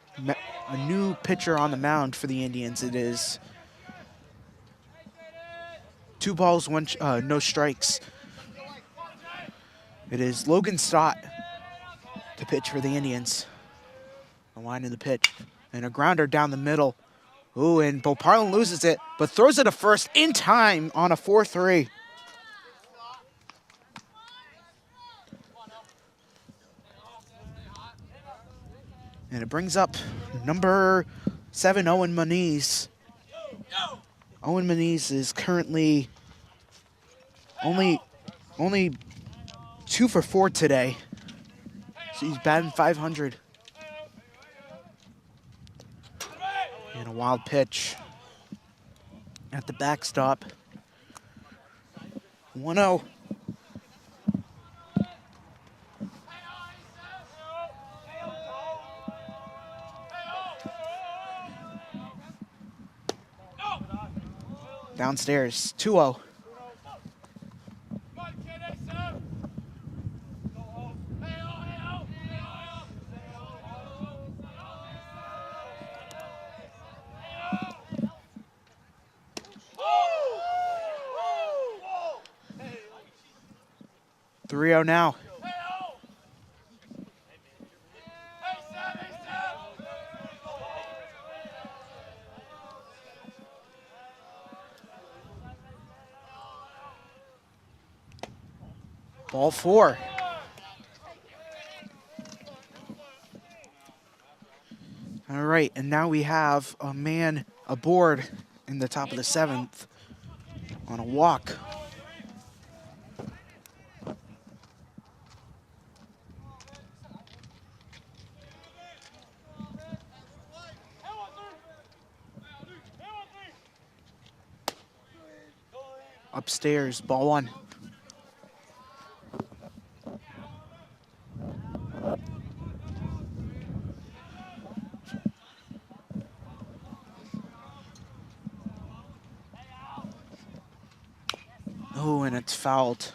a new pitcher on the mound for the Indians. It is 2 balls, no strikes. It is Logan Stott to pitch for the Indians. The line in the pitch. And a grounder down the middle. Ooh, and Boparlin loses it, but throws it to first in time on a 4-3. And it brings up number 7, Owen Moniz. Owen Moniz is currently only 2 for 4 today. So he's batting .500. And a wild pitch at the backstop. 1-0. Downstairs, 2-0. Now. Ball 4. All right, and now we have a man aboard in the top of the 7th on a walk. Upstairs, ball 1. Oh, and it's fouled.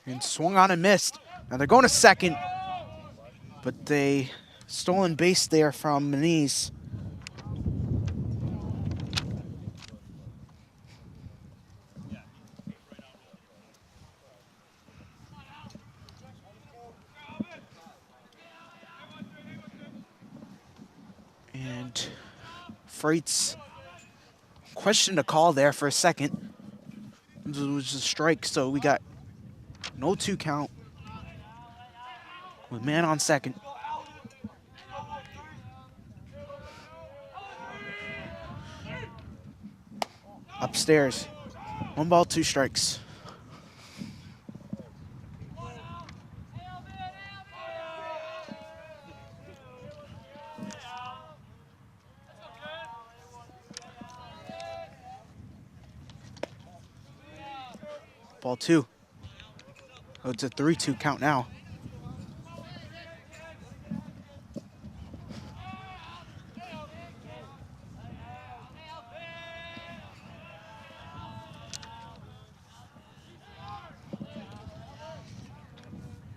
And swung on and missed. Now they're going to second, but they stolen base there from Moniz. And Freight's questioned a call there for a second. It was a strike, so we got no 2 count with man on second. Upstairs, 1 ball, 2 strikes. Ball 2. Oh, it's a 3-2 count now.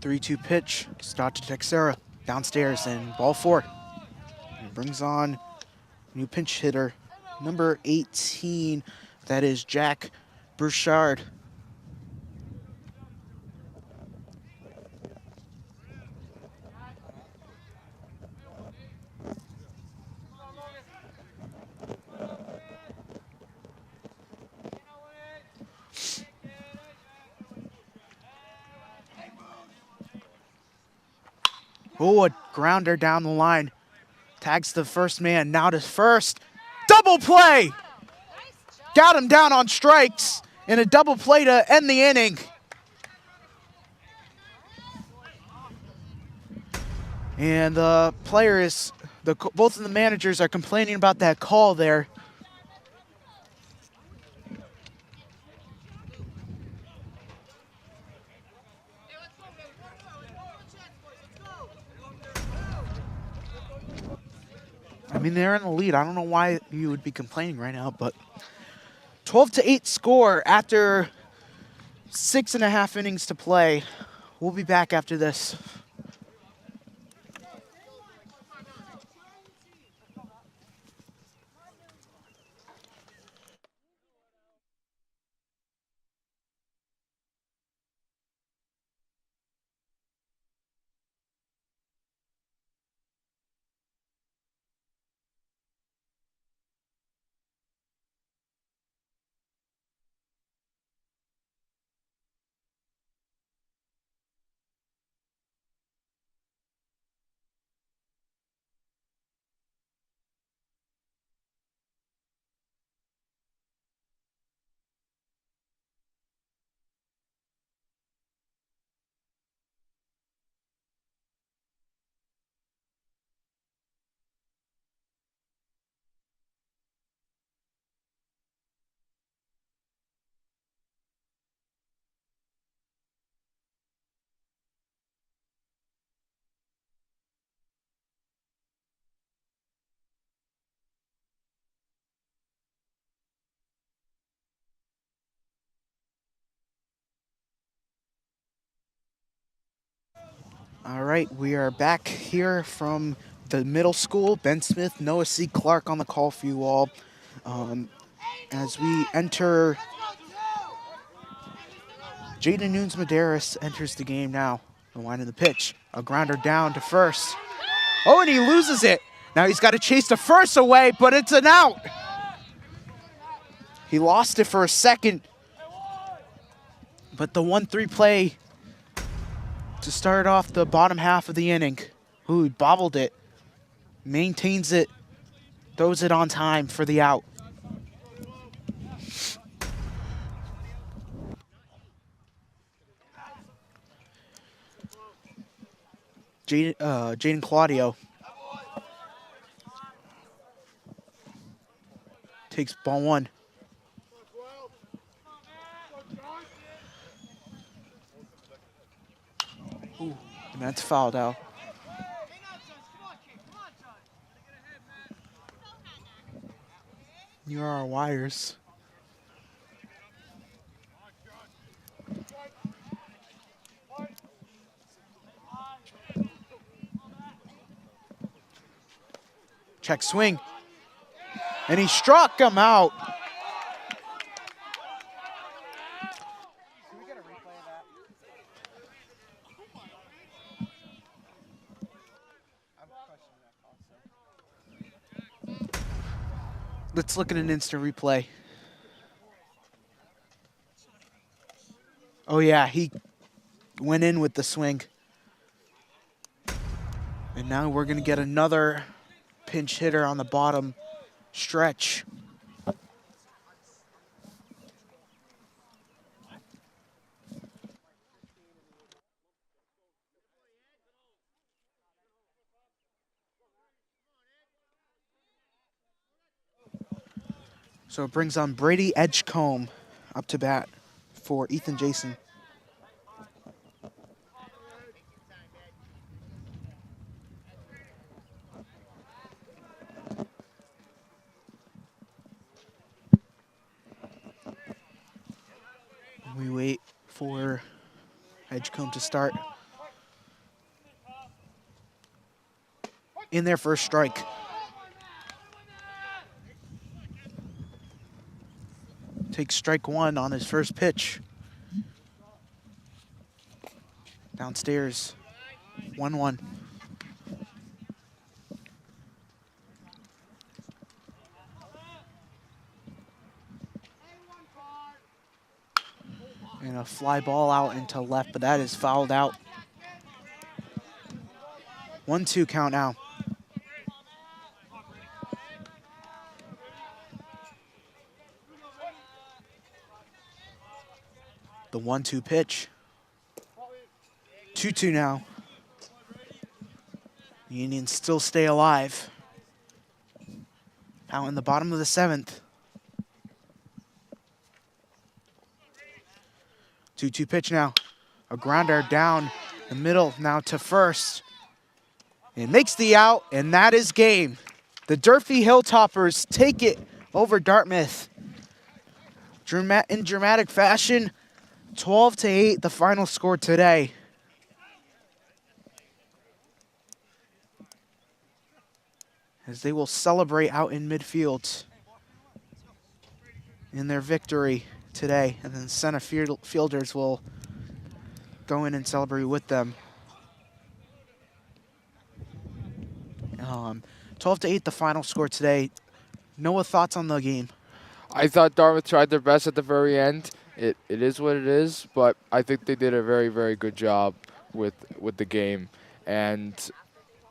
Three-two pitch. Start to Texera downstairs and ball 4. And brings on new pinch hitter, number 18. That is Jack Burchard. Oh, a grounder down the line. Tags the first man, now to first. Double play! Got him down on strikes in a double play to end the inning. And the player is, both of the managers are complaining about that call there. I mean, they're in the lead. I don't know why you would be complaining right now, but 12-8 score after 6.5 innings to play. We'll be back after this. All right, we are back here from the middle school. Ben Smith, Noah C. Clark on the call for you all. As we enter, Jaden Nunes Medeiros enters the game now. The line of the pitch, a grounder down to first. Oh, and he loses it. Now he's got to chase the first away, but it's an out. He lost it for a second, but the 1-3 play to start off the bottom half of the inning. Ooh, he bobbled it, maintains it, throws it on time for the out. Jaden Claudio takes ball one. Ooh, and that's fouled out. You are our wires. Check swing. And he struck him out. Let's look at an instant replay. Oh yeah, he went in with the swing. And now we're gonna get another pinch hitter on the bottom stretch. So it brings on Brady Edgecombe up to bat for Ethan Jason. We wait for Edgecombe to start. In there for a strike. Takes strike one on his first pitch. Downstairs, 1-1. And a fly ball out into left, but that is fouled out. 1-2 count now. The 1-2 pitch. 2-2 now. The Indians still stay alive. Out in the bottom of the 7th. 2-2 pitch now. A grounder down the middle now to first. It makes the out, and that is game. The Durfee Hilltoppers take it over Dartmouth. In dramatic fashion, 12-8, the final score today. As they will celebrate out in midfield in their victory today. And then center fielders will go in and celebrate with them. 12-8, the final score today. Noah, thoughts on the game? I thought Dartmouth tried their best at the very end. It is what it is, but I think they did a very, very good job with the game. And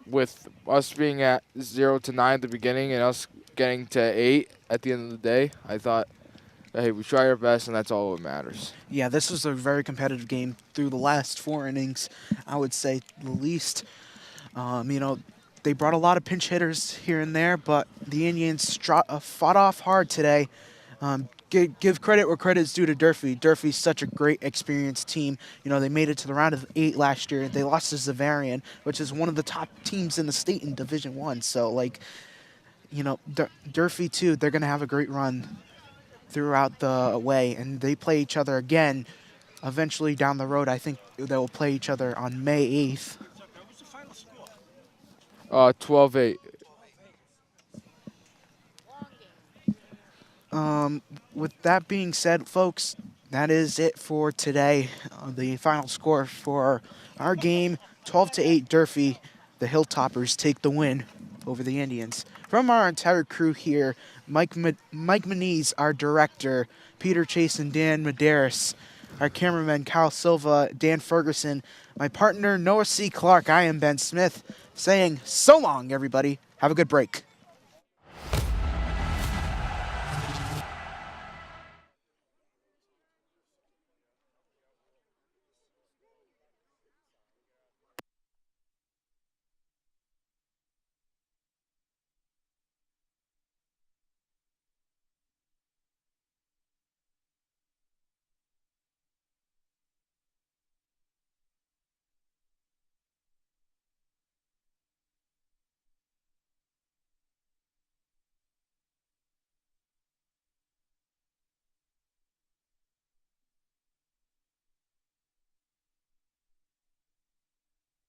with us being at 0-9 at the beginning and us getting to 8 at the end of the day, I thought, hey, we try our best, and that's all that matters. Yeah, this was a very competitive game through the last 4 innings, I would say the least. You know, they brought a lot of pinch hitters here and there, but the Indians fought off hard today. Give credit where credit is due to Durfee. Durfee's such a great, experienced team. You know, they made it to the round of 8 last year. They lost to Zavarian, which is one of the top teams in the state in Division I. So, like, you know, Durfee, too, they're going to have a great run throughout the way, and they play each other again eventually down the road. I think they will play each other on May 8th. 12-8. With that being said, folks, that is it for today. The final score for our game, 12-8 Durfee. The Hilltoppers take the win over the Indians. From our entire crew here, Mike Manise, our director, Peter Chase and Dan Medeiros, our cameraman Kyle Silva, Dan Ferguson, my partner Noah C. Clark, I am Ben Smith, saying so long, everybody. Have a good break.